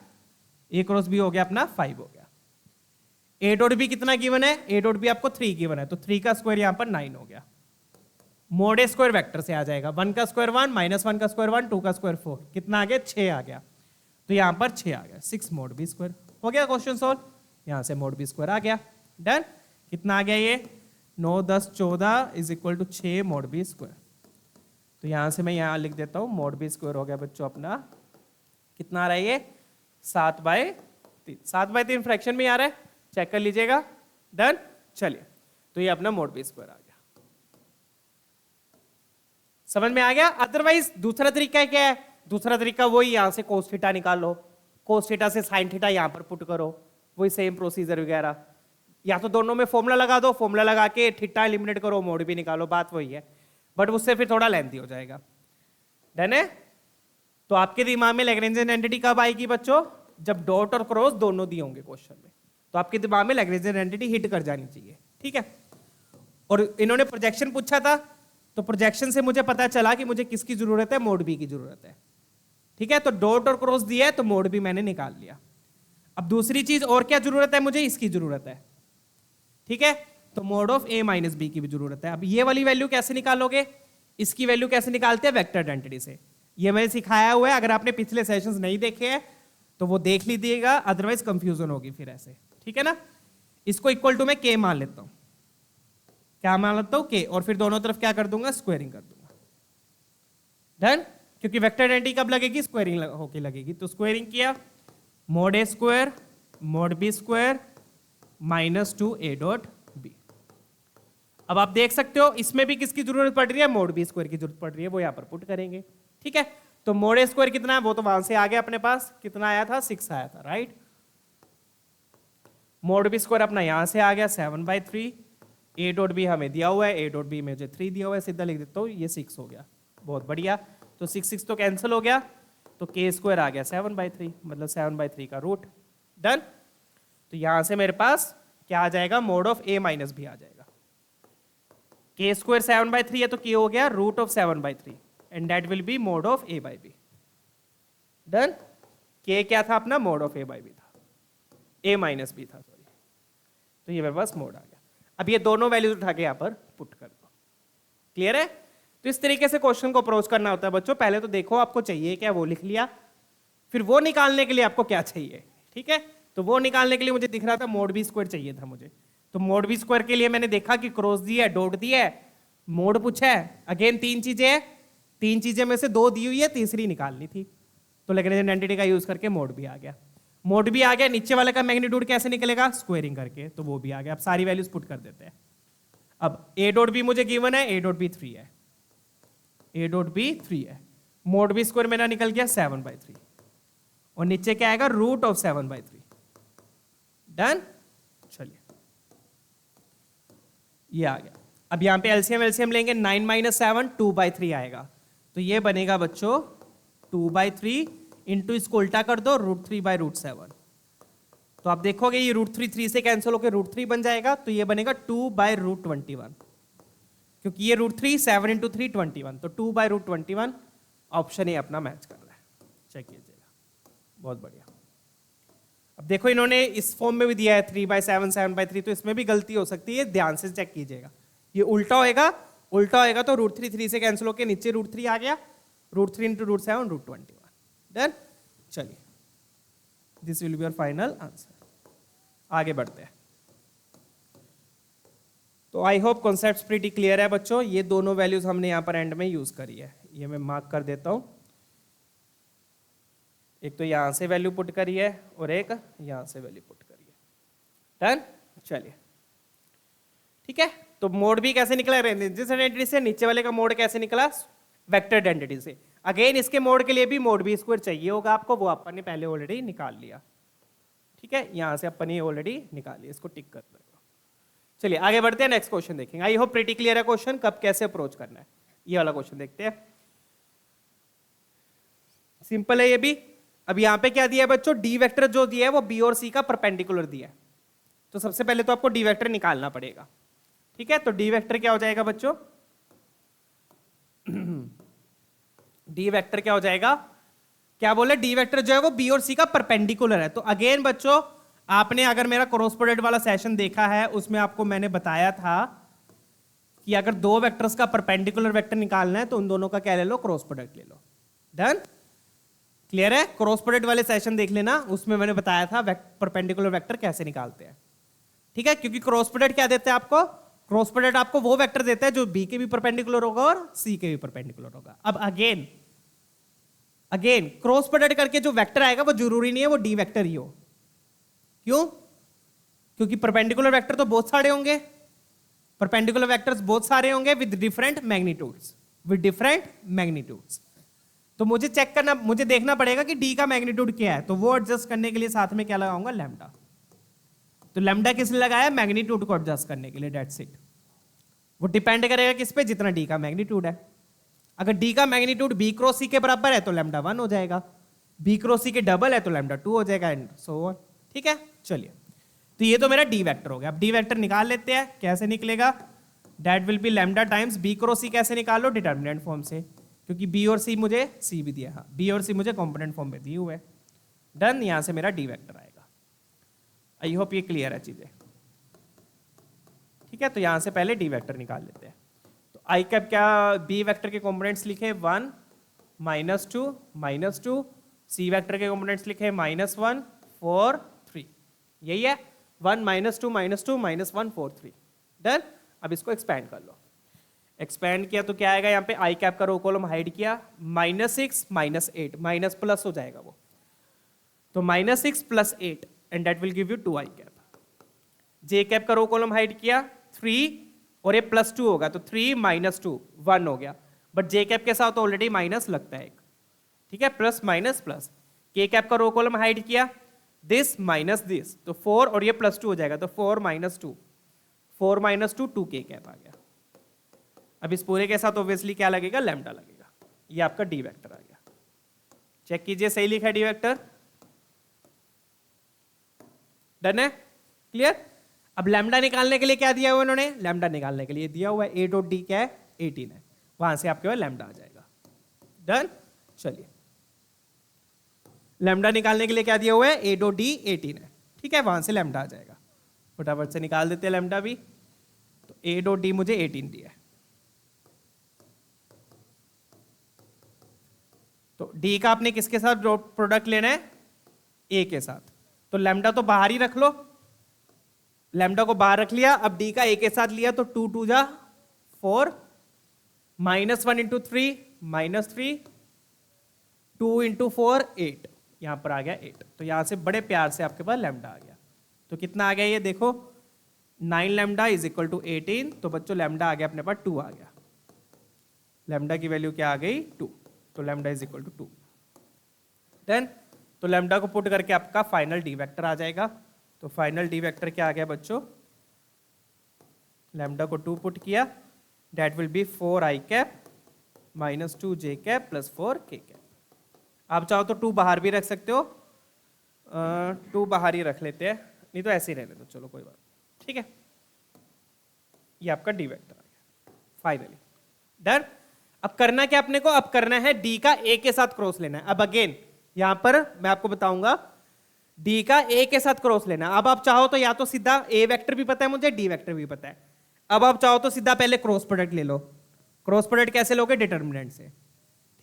ए क्रॉस बी हो गया अपना 5 हो गया। ए डॉट बी कितना गिवन है, ए डॉट बी आपको 3 गिवन है, तो 3 का स्क्वायर यहां पर 9 हो गया। मोड ए स्क्वायर वेक्टर से आ जाएगा, 1 का स्क्वायर 1 माइनस 1 का स्क्वायर 1 2 का स्क्वायर 4, कितना आ गया, 6 आ गया, तो यहां पर 6 आ गया, 6 मोड बी स्क्वायर हो गया। क्वेश्चन सॉल्व, यहां से मोड बी स्क्वायर आ गया। डन। कितना आ गया ये, 9 10 14 is equal to 6 mod B square. तो यहां से मैं यहां लिख देता हूं, मोड बी स्क्वायर हो गया बच्चों अपना, कितना आ रहा है ये, 7/3, 7/3 फ्रैक्शन में आ रहा है, चेक कर लीजिएगा। डन। चलिए, तो ये अपना मोड बी स्क्वायर आ गया, समझ में आ गया। अदरवाइज दूसरा तरीका क्या है, दूसरा तरीका वही, यहां से कोस थीटा निकाल लो, कोस थीटा से साइन थीटा यहां पर पुट करो, वही सेम प्रोसीजर वगैरह, या तो दोनों में फॉर्मूला लगा दो, फॉर्मूला लगा के थीटा एलिमिनेट करो, मोड भी निकालो, बात वही है, बट उससे फिर थोड़ा लेंथी हो जाएगा। डन है। तो आपके दिमाग में लैग्रेंजियन आइडेंटिटी कब आएगी बच्चों, जब डॉट और क्रॉस दोनों दिए होंगे क्वेश्चन में, तो आपके दिमाग में लैग्रेंजियन आइडेंटिटी हिट कर जानी चाहिए, ठीक है। और इन्होंने प्रोजेक्शन पूछा था, तो प्रोजेक्शन से मुझे पता चला कि मुझे किसकी जरूरत है, मोड बी की जरूरत है, ठीक है। तो डॉट और क्रॉस दिया है, तो मोड बी मैंने निकाल लिया। अब दूसरी चीज और क्या जरूरत है मुझे, इसकी जरूरत है, ठीक है। तो mod of A minus B की भी जरूरत है। अब ये वाली वैल्यू कैसे निकालोगे, इसकी वैल्यू कैसे निकालते हैं, वेक्टर आइडेंटिटी से। ये मैंने सिखाया हुआ है, अगर आपने पिछले सेशंस नहीं देखे हैं तो वो देख लीजिएगा, अदरवाइज कंफ्यूजन होगी फिर ऐसे, ठीक है ना। इसको इक्वल टू मैं के मान लेता हूं, क्या मान लेता हूं, के, और फिर दोनों तरफ क्या कर दूंगा, स्क्वायरिंग कर दूंगा। डन। क्योंकि वेक्टर आइडेंटिटी कब लगेगी, स्क्वायरिंग होके लगेगी, तो स्क्वायरिंग किया, mod A square mod B square -2 A dot B. अब आप देख सकते हो इसमें भी किसकी जरूरत पड़ रही है, मोड बी स्क्वायर की जरूरत पड़ रही है, वो यहां पर पुट करेंगे, ठीक है। तो मोड ए स्क्वायर कितना है, वो तो वहां से आ गया अपने पास, कितना आया था, 6 आया था, राइट। मोड बी स्क्वायर अपना यहाँ से आ गया 7/3, ए डॉट बी हमें दिया हुआ है, ए डॉट बी में मुझे 3 दिया हुआ है, सीधा लिख देता हूँ, ये 6 हो गया। बहुत बढ़िया, तो 6 तो कैंसिल हो गया, तो के स्क्वायर आ गया 7/3, मतलब 7/3 का रूट। डन। तो यहाँ से मेरे पास क्या आ जाएगा, mod of A minus B आ जाएगा। के स्क्वायर 7/3 है तो के हो गया root of 7/3 and that will be mod of A by B. Done. K क्या था अपना, mod of A by B था, ए माइनस बी था, सॉरी। तो ये मेरे पास मोड आ गया। अब ये दोनों वैल्यूज उठा के यहाँ पर पुट कर दो। क्लियर है? तो इस तरीके से क्वेश्चन को अप्रोच करना होता है बच्चों। पहले तो देखो आपको चाहिए क्या, वो लिख लिया, फिर वो निकालने के लिए आपको क्या चाहिए। ठीक है, तो वो निकालने के लिए मुझे दिख रहा था मोड बी स्क्वायर चाहिए था मुझे, तो मोड बी स्क्वायर के लिए मैंने देखा कि क्रॉस दिया है, डॉट दिया है, मोड पूछा है, अगेन 3 चीजें हैं, 3 चीजें में से 2 दी हुई है, तीसरी निकालनी थी, तो लैग्रेंज आइडेंटिटी का यूज करके मोड भी आ गया। मोड भी आ गया, नीचे वाले का मैग्नीट्यूड कैसे निकलेगा, स्क्वायरिंग करके, तो वो भी आ गया। अब सारी वैल्यूज पुट कर देते हैं। अब ए डॉट बी मुझे गिवन है, ए डॉट बी 3 है, ए डॉट बी 3 है, मोड बी स्क्वायर मेरा निकल गया 7/3 और नीचे क्या आएगा, रूट ऑफ 7/3। डन। चलिए ये आ गया। अब यहां पे एलसीएम एलसीएम लेंगे, 9 - 7 2/3 आएगा, तो ये बनेगा बच्चों 2/3 इंटू इसको उल्टा कर दो, √3/√7। तो आप देखोगे ये √3 3 से कैंसिल होकर √3 बन जाएगा, तो ये बनेगा 2/√21, क्योंकि ये √3 7 × 3 21, तो 2/√21 ऑप्शन ए अपना मैच कर रहा है। चेक कीजिएगा, बहुत बढ़िया। अब देखो इन्होंने इस फॉर्म में भी दिया है 3/7 7/3, तो इसमें भी गलती हो सकती है, ध्यान से चेक कीजिएगा। ये उल्टा होएगा, उल्टा होएगा तो √3 3 से कैंसिल होकर नीचे √3 आ गया, √3 × √7 √21। डन। चलिए this will be your final answer. आगे बढ़ते हैं। तो I hope concepts pretty clear है बच्चों। ये दोनों वैल्यूज हमने यहां पर एंड में यूज करी है, ये मैं मार्क कर देता हूं। एक तो यहां से वैल्यू पुट करी है और एक यहां से वैल्यू पुट करी है। डन। चलिए ठीक है, तो मोड भी कैसे निकला, जिस आइडेंटिटी से, नीचे वाले का मोड कैसे निकला, वेक्टर आइडेंटिटी से। अगेन इसके मोड के लिए भी मोड बी स्क्वायर चाहिए होगा आपको, वो अपन ने पहले ऑलरेडी निकाल लिया। ठीक है, यहां से अपन ने ऑलरेडी निकाल लिया, इसको टिक कर दो। चलिए आगे बढ़ते हैं, नेक्स्ट क्वेश्चन देखेंगे। आई होप प्रीटी क्लियर है क्वेश्चन, कब कैसे अप्रोच करना है। ये वाला क्वेश्चन देखते हैं, सिंपल है ये भी। अब यहां पे क्या दिया है बच्चों, डी वेक्टर जो दिया है वो बी और सी का परपेंडिकुलर दिया है, तो सबसे पहले तो आपको डी वेक्टर निकालना पड़ेगा। ठीक है, तो डी वेक्टर क्या हो जाएगा बच्चों, डी वेक्टर क्या हो जाएगा, क्या बोले, डी वेक्टर जो है वो बी और सी का परपेंडिकुलर है। तो अगेन बच्चों, आपने अगर मेरा क्रॉस प्रोडक्ट वाला सेशन देखा है, उसमें आपको मैंने बताया था कि अगर 2 वेक्टर्स का परपेंडिकुलर वेक्टर निकालना है तो उन दोनों का क्या ले लो, क्रॉस प्रोडक्ट ले लो। डन। क्लियर है? क्रॉस प्रोडक्ट वाले सेशन देख लेना, उसमें मैंने बताया था परपेंडिकुलर वेक्टर कैसे निकालते हैं। ठीक है, क्योंकि क्रॉस प्रोडक्ट क्या देते हैं आपको, क्रॉस प्रोडक्ट आपको वो वेक्टर देता है जो बी के भी परपेंडिकुलर होगा और सी के भी परपेंडिकुलर होगा। अब अगेन क्रॉस प्रोडक्ट करके जो वेक्टर आएगा वो जरूरी नहीं है वो डी वेक्टर ही हो। क्यों? क्योंकि परपेंडिकुलर वेक्टर तो बहुत सारे होंगे, परपेंडिकुलर वेक्टर्स बहुत सारे होंगे विद डिफरेंट मैग्नीट्यूड्स। तो मुझे चेक करना, मुझे देखना पड़ेगा कि डी का मैग्नीट्यूड क्या है, तो वो एडजस्ट करने के लिए साथ में क्या लगाऊंगा, लैम्डा। तो लैम्डा किस लिए लगाया, मैग्नीट्यूड को एडजस्ट करने के लिए, दैट्स इट। वो डिपेंड करेगा किस पे, जितना डी का मैग्नीट्यूड है। अगर डी का मैग्नीट्यूड बी क्रॉस सी के बराबर है तो लैम्डा 1 हो जाएगा, बी क्रॉस सी के डबल है तो लैम्डा 2 हो जाएगा, एंड सो ऑन। ठीक है, चलिए, तो ये तो मेरा डी वेक्टर हो गया। अब डी वेक्टर निकाल लेते हैं, कैसे निकलेगा, that will be lambda times B cross C. कैसे निकालो, डिटर्मिनेंट फॉर्म से, क्योंकि बी और सी मुझे, सी भी दिया, हाँ बी और सी मुझे कॉम्पोनेंट फॉर्म में दिए हुए। डन। यहां से मेरा डी वेक्टर आएगा। आई होप ये क्लियर है चीजें। ठीक है, तो यहां से पहले डी वेक्टर निकाल लेते हैं। तो आई कैप क्या, बी वेक्टर के कॉम्पोनेंट्स लिखे 1 -2 -2, सी वेक्टर के कॉम्पोनेंट्स लिखे -1 4 3, यही है 1 -2 -2 -1 4 3। डन। अब इसको एक्सपैंड कर लो, एक्सपैंड किया तो क्या आएगा, यहाँ पे आई कैप का रो कॉलम हाइड किया, -6 -8, माइनस प्लस हो जाएगा वो, तो -6 + 8 and that will give you 2 I cap. J cap का रो कॉलम हाइड किया 3 और ये +2 होगा, तो 3 - 2 1 हो गया, बट जे कैप के साथ ऑलरेडी माइनस लगता है एक। ठीक है, प्लस माइनस प्लस। के कैप का रो कॉलम हाइड किया, दिस माइनस दिस, तो 4 और ये +2 हो जाएगा, तो 4 - 2, 4 - 2 2k कैप आ गया। अब इस पूरे के साथ ऑब्वियसली क्या लगेगा, लैम्डा लगेगा। ये आपका डी वेक्टर आ गया। चेक कीजिए सही लिखा है डी वेक्टर, डन है, क्लियर। अब लैम्डा निकालने के लिए क्या दिया हुआ उन्होंने, लैम्डा निकालने के लिए दिया हुआ है a डॉट डी क्या है 18 है, वहां से आपके पास लैम्डा आ जाएगा। डन, चलिए लैम्डा निकालने के लिए क्या दिया हुआ है, a डॉट डी 18 है, ठीक है, वहां से लैम्डा आ जाएगा। फटाफट से निकाल देते हैं लैम्डा भी, तो a डॉट डी मुझे 18 दिया है, तो d का आपने किसके साथ प्रोडक्ट लेना है, a के साथ, तो लैम्डा तो बाहर ही रख लो, लैम्डा को बाहर रख लिया। अब d का a के साथ लिया तो 2 2 जा 4, -1 × 3 -3, 2 × 4 8, यहां पर आ गया 8, तो यहां से बड़े प्यार से आपके पास लैम्डा आ गया। तो कितना आ गया ये देखो, 9 लैम्डा इज इक्वल टू 18, तो बच्चों लैम्डा आ गया अपने पास 2 आ गया, लैम्डा की वैल्यू क्या आ गई 2, तो lambda is equal to 2। Then तो लैम्डा को पुट करके आपका फाइनल डी वेक्टर आ जाएगा। तो फाइनल डी वेक्टर क्या आ गया बच्चों, लैम्डा को 2 पुट किया, that will B 4i cap -2j cap +4k cap. आप चाहो तो 2 बाहर भी रख सकते हो, 2 बाहर ही रख लेते हैं, नहीं तो ऐसे ही रहने दो, चलो कोई बात, ठीक है। ये आपका डी वेक्टर आ गया फाइनली, डन। अब करना क्या अपने को, अब करना है d का a के साथ क्रॉस लेना है। अब अगेन यहां पर मैं आपको बताऊंगा, d का a के साथ क्रॉस लेना है। अब आप चाहो तो या तो सीधा a वेक्टर भी पता है मुझे, d वेक्टर भी पता है, अब आप चाहो तो सीधा पहले क्रॉस प्रोडक्ट ले लो। क्रॉस प्रोडक्ट कैसे लोगे, डिटर्मिनेंट से,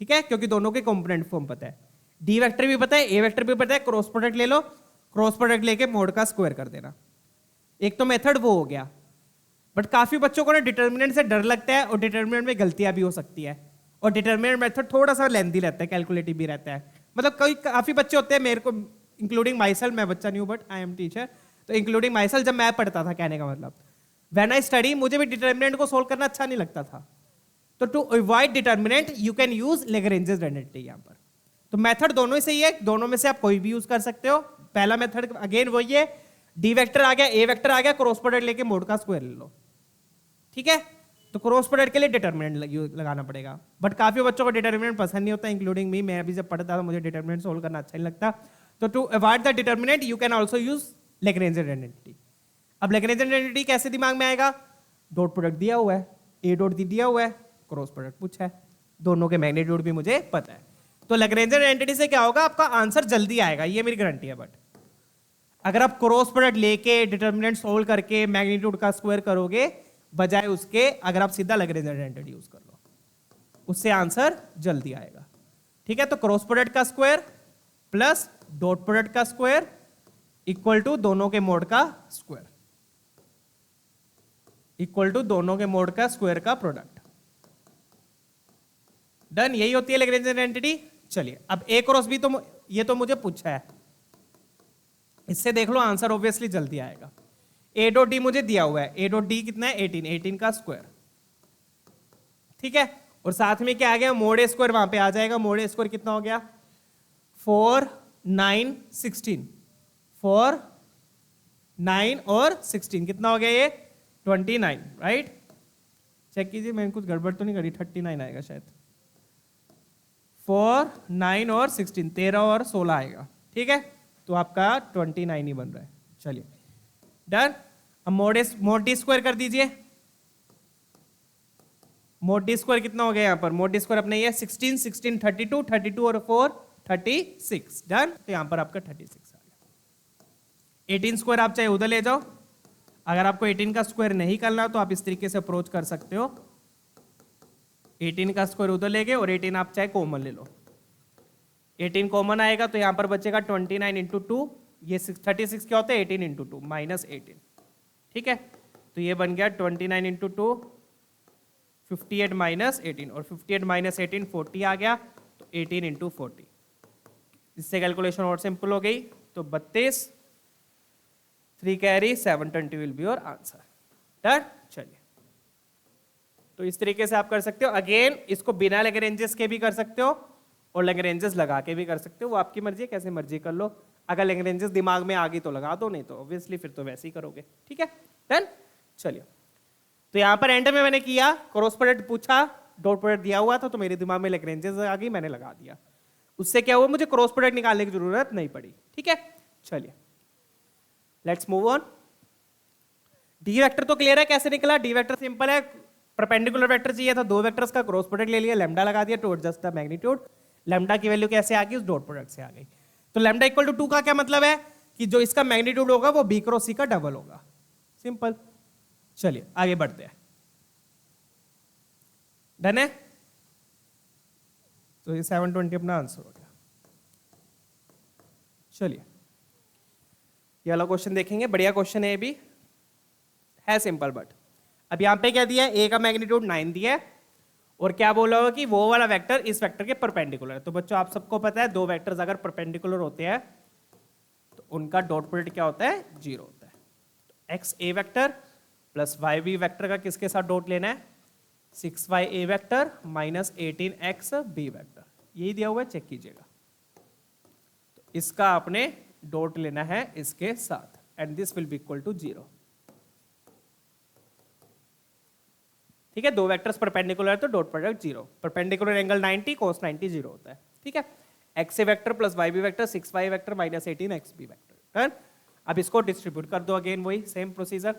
ठीक है, क्योंकि दोनों के कंपोनेंट फॉर्म पता है, डी वेक्टर भी पता है, ए वेक्टर भी पता है, क्रॉस प्रोडक्ट ले लो, क्रॉस प्रोडक्ट लेके मोड का स्क्वायर कर देना। एक तो मेथड वो हो गया, बट काफी बच्चों को ना डिटर्मिनेंट से डर लगता है और डिटर्मिनेंट में गलतियां भी हो सकती है, और डिटर्मिनेंट मेथड थोड़ा सा लेंथी रहता है, कैलकुलेटिव भी रहता है। मतलब कोई काफी बच्चे होते हैं, मेरे को इंक्लूडिंग माइसेल्फ, मैं बच्चा नहीं हूं बट आई एम टीचर, तो इंक्लूडिंग माइसेल्फ जब मैं पढ़ता था, कहने का मतलब व्हेन आई स्टडी, मुझे भी डिटर्मिनेंट को सोल्व करना अच्छा नहीं लगता था। तो to avoid determinant you can use Lagrange's identity यहां पर। तो मेथड दोनों ही सही है, दोनों में से आप कोई भी यूज कर सकते हो। पहला मेथड अगेन वही है, डी वेक्टर आ गया, ए वेक्टर आ गया, क्रॉस प्रोडक्ट लेके मोड का स्क्वायर ले लो, ठीक है। तो क्रॉस प्रोडक्ट के लिए डिटर्मिनेंट लगाना पड़ेगा, बट काफी बच्चों को डिटर्मिनेंट पसंद नहीं होता, इंक्लूडिंग मी। मैं अभी जब पढ़ता था मुझे डिटर्मिनेंट सोल्व करना अच्छा नहीं लगता। तो to avoid the determinant you can also use Lagrange identity. अब लैग्रेंज आइडेंटिटी कैसे दिमाग में आएगा, डॉट प्रोडक्ट दिया हुआ है, ए डॉट दिया हुआ है, क्रॉस प्रोडक्ट पूछा है, दोनों के मैग्नीट्यूड भी मुझे पता है, तो लैग्रेंज आइडेंटिटी से क्या होगा, आपका आंसर जल्दी आएगा, ये मेरी गारंटी है। बट अगर आप क्रॉस प्रोडक्ट लेके डिटर्मिनेंट सोल्व करके मैग्नीट्यूड का स्क्वायर करोगे, बजाय उसके अगर आप सीधा लैग्रेंज आइडेंटिटी यूज कर लो, उससे आंसर जल्दी आएगा, ठीक है। तो क्रॉस प्रोडक्ट का स्क्वायर प्लस डॉट प्रोडक्ट का स्क्वायर इक्वल टू दोनों के मोड का स्क्वायर, इक्वल टू दोनों के मोड का स्क्वायर का प्रोडक्ट। डन, यही होती है लैग्रेंज आइडेंटिटी। चलिए अब ए क्रॉस बी, तो ये तो मुझे पूछा है, इससे देख लो आंसर ऑब्वियसली जल्दी आएगा। ए डॉट डी मुझे दिया हुआ है, ए डॉट डी कितना है 18, 18 का स्क्वायर, ठीक है। और साथ में क्या आ गया, मोड ए स्क्वायर वहां पे आ जाएगा। मोड ए स्क्वायर कितना हो गया, 4 9 16, 4 9 और 16 कितना हो गया, ये 29, राइट। चेक कीजिए मैंने कुछ गड़बड़ तो नहीं करी, 39 आएगा शायद। 4 9 और 16, 13 और 16 आएगा, ठीक है। तो आपका 29 ही बन रहा है। चलिए डन। अब मोड डी स्क्वायर कर दीजिए। मोड डी स्क्वायर कितना हो गया यहाँ पर, मोड डी स्क्वायर अपने ये 16 16 32, 32 और 4 36, डन। तो यहाँ पर आपका 36 आ गया। 18 स्क्वायर आप चाहे उधर ले जाओ, अगर आपको 18 का स्क्वायर नहीं करना तो आप इस तरीके से अप्रोच कर सकते हो, 18 का स्क्वायर उधर ले गए और 18 आप चाहे कॉमन ले लो। 18 कॉमन आएगा तो यहां पर बचेगा 29 इंटू 2, ये 36 क्या होता है 18 इंटू 2 -18, ठीक है। तो ये बन गया 29 इंटू 2 58 -18, और 58 -18 40 आ गया, तो 18 इंटू 40, इससे कैलकुलेशन और सिंपल हो गई। तो 32, 3 carry 720 will be your answer, done. चलिए तो इस तरीके से आप कर सकते हो। अगेन इसको बिना लैग्रेंजेस के भी कर सकते हो और लैग्रेंजेस लगा के भी कर सकते हो, वो आपकी मर्जी है, कैसे मर्जी कर लो। अगर लैग्रेंजेस दिमाग में आ गई तो लगा दो, नहीं तो ऑब्वियसली फिर तो वैसे ही करोगे। ठीक है, डन। चलिए, तो यहां पर एंड में मैंने किया, क्रॉस प्रोडक्ट पूछा, डॉट प्रोडक्ट दिया हुआ था, तो मेरे दिमाग में लैग्रेंजेस आ गई, मैंने लगा दिया। उससे क्या हुआ, मुझे क्रॉस प्रोडक्ट निकालने की जरूरत नहीं पड़ी। ठीक है, चलिए let's move on. D vector तो क्लियर है कैसे निकला। डी वेक्टर सिंपल है, परपेंडिकुलर वेक्टर चाहिए था, दो वेक्टर्स का क्रॉस प्रोडक्ट ले लिया, लैम्डा लगा दिया to adjust the magnitude. Lambda की वैल्यू कैसे आ गई, उस डॉट प्रोडक्ट से आ गई। तो लैम्डा इक्वल टू 2 का क्या मतलब है कि जो इसका मैग्नीट्यूड होगा वो बी क्रॉस सी का डबल होगा, सिंपल। चलिए आगे बढ़ते हैं, डन है। तो ये 720 अपना आंसर हो गया। चलिए ये वाला क्वेश्चन देखेंगे, बढ़िया क्वेश्चन है, ये भी है सिंपल। बट अब यहां पे क्या दिया है, ए का मैग्नीट्यूड 9 दिया है, और क्या बोला होगा कि वो वाला वेक्टर इस वेक्टर के परपेंडिकुलर है। तो बच्चों आप सबको पता है दो वेक्टर्स अगर परपेंडिकुलर होते हैं तो उनका डॉट प्रोडक्ट क्या होता है, 0 होता है। तो x A vector plus y B vector का किसके साथ डॉट लेना है, 6y A vector minus 18x B vector, यही दिया हुआ है, चेक कीजिएगा। तो इसका आपने डॉट लेना है इसके साथ, and this will be equal to 0। ठीक है, दो वेक्टर्स परपेंडिकुलर है तो dot product 0। Perpendicular angle 90, cos 90 0 होता है। ठीक है, x A vector plus y B vector 6y vector minus 18x B vector. अब इसको डिस्ट्रीब्यूट कर दो, अगेन वही सेम प्रोसीजर।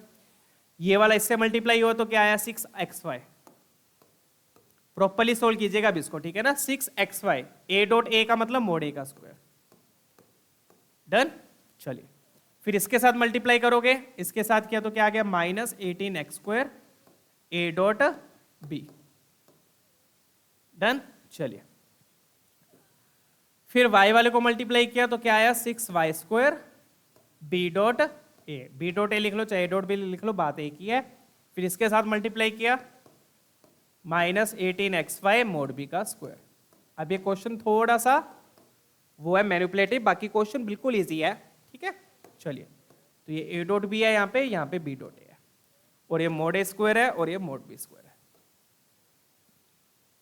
ये वाला इससे मल्टीप्लाई हुआ तो क्या आया, 6xy। प्रॉपर्ली सोल्व कीजिएगा अब इसको, ठीक है ना। 6xy a डॉट a का मतलब मोड a का स्क्वायर, डन। चलिए फिर इसके साथ मल्टीप्लाई करोगे, इसके साथ किया तो क्या आ गया, minus 18x square a dot b, done. चलिए फिर y वाले को मल्टीप्लाई किया तो क्या आया, 6y square b dot a। b dot a लिख लो चाहे a डॉट b लिख लो, बात एक ही है। फिर इसके साथ मल्टीप्लाई किया माइनस 18xy मोड b का स्क्वायर। अब ये क्वेश्चन थोड़ा सा वो है मैनिपुलेटिव, बाकी क्वेश्चन बिल्कुल इजी है। ठीक है, चलिए तो ये a डॉट b है यहाँ पे b डॉट a है, और ये मोड a स्क्वायर है और ये मोड b स्क्वायर है,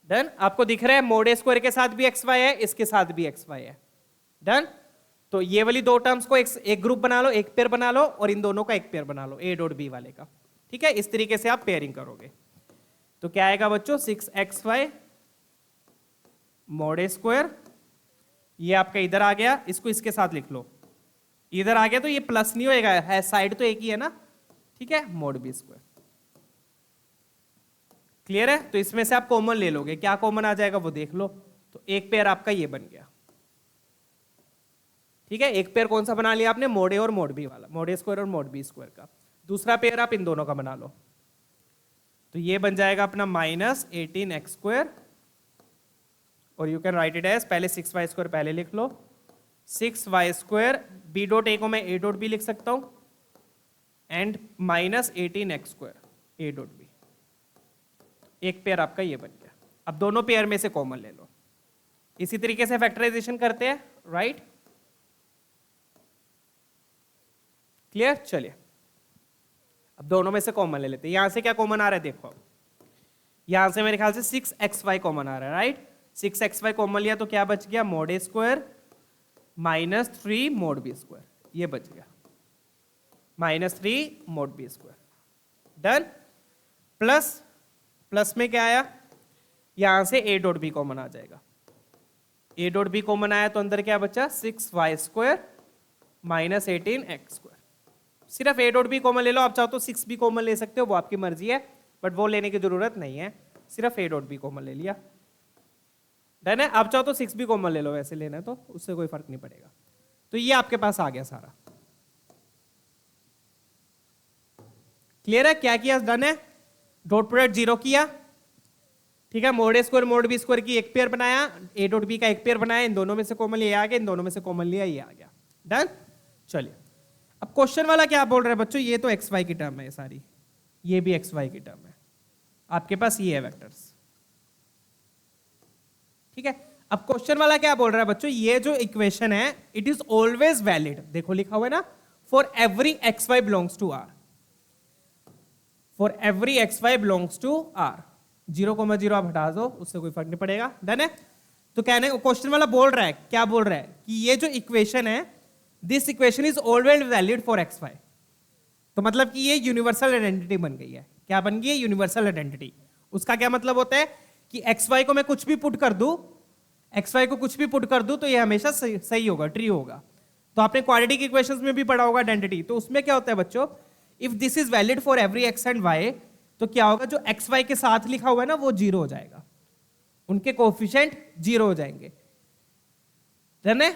डन। आपको दिख रहा है मोड a स्क्वायर के साथ भी xy है, इसके साथ भी xy है, डन। तो ये वाली दो टर्म्स को एक ग्रुप बना लो, एक पेयर बना लो, और इन दोनों का एक पेयर बना लो a डॉट b वाले का। ठीक है, इस तरीके से आप पेयरिंग करोगे तो क्या आएगा बच्चों, 6xy मोड a स्क्वायर, ये आपका इधर आ गया, इसको इसके साथ लिख लो, इधर आ गया तो ये प्लस नहीं होएगा, है साइड तो एक ही है ना। ठीक है, मोड b स्क्वायर, क्लियर है। तो इसमें से आप कॉमन ले लोगे, क्या कॉमन आ जाएगा वो देख लो। तो एक पेयर आपका ये बन गया। ठीक है, एक पेयर कौन सा बना लिया आपने, मोड a और मोड b वाला, मोड a स्क्वायर और मोड b स्क्वायर का। दूसरा पेयर आप इन दोनों का बना लो, तो ये बन जाएगा अपना माइनस 18x स्क्वायर, और you can write it as, पहले 6y स्क्वायर पहले लिख लो, 6y square b dot a को मैं a डॉट b लिख सकता हूं, and minus 18x square a dot b। एक पेयर आपका ये बन गया। अब दोनों पेयर में से कॉमन ले लो, इसी तरीके से फैक्टराइजेशन करते हैं, राइट। क्लियर, चलिए अब दोनों में से कॉमन ले लेते हैं। यहां से क्या कॉमन आ रहा है देखो, यहां से मेरे ख्याल से 6xy कॉमन आ रहा है, राइट। 6xy कॉमन लिया तो क्या बच गया, mode a square minus 3 mode b square, ये बच गया minus 3 mode b square, done. Plus में क्या आया, यहां से a डॉट b कॉमन आ जाएगा, a डॉट b कॉमन आया तो अंदर क्या बचा, 6y square minus 18x square. सिर्फ a डॉट b कॉमन ले लो, आप चाहो तो 6 भी कॉमन ले सकते हो, वो आपकी मर्जी है, बट वो लेने की जरूरत नहीं है, सिर्फ a डॉट b कॉमन ले लिया, डन है। आप चाहो तो 6 भी कॉमन ले लो, वैसे लेना है तो उससे कोई फर्क नहीं पड़ेगा। तो ये आपके पास आ गया सारा, क्लियर है। क्या किया, डन है, डॉट प्रोडक्ट 0 किया। ठीक है, mode a square mode b square की एक पेयर बनाया, a डॉट b का एक पेयर बनाया, इन दोनों में से कॉमन लिया आ गया, इन दोनों में से कॉमन लिया ये आ गया, डन। चलिए अब क्वेश्चन वाला क्या बोल रहे हैं बच्चों, ये तो xy की टर्म है सारी, ये भी xy की टर्म है, आपके पास ये है वेक्टर्स। ठीक है, अब क्वेश्चन वाला क्या बोल रहा है बच्चों, ये जो इक्वेशन है इट इज ऑलवेज वैलिड, देखो लिखा हुआ है ना, for every xy belongs to r, for every xy belongs to r। 0,0 आप हटा दो, उससे कोई फर्क नहीं पड़ेगा, डन है। तो कहने क्वेश्चन वाला बोल रहा है, क्या बोल रहा है कि ये जो इक्वेशन है this equation is always valid for X Y. तो मतलब कि ये यूनिवर्सल आइडेंटिटी बन गई है। क्या बन गई है? Universal identity. उसका क्या मतलब होता है कि एक्स वाई को मैं कुछ भी पुट कर दूं, एक्स वाई को कुछ भी पुट कर दूं तो ये हमेशा सही होगा, ट्री होगा। तो आपने क्वाड्रेटिक इक्वेशंस में भी पढ़ा होगा आइडेंटिटी। तो उसमें क्या होता है बच्चों, if this is valid for every X and Y, तो क्या होगा, जो एक्स वाई के साथ लिखा हुआ है ना वो जीरो हो जाएगा, उनके कोएफिशिएंट जीरो हो जाएंगे। डन है?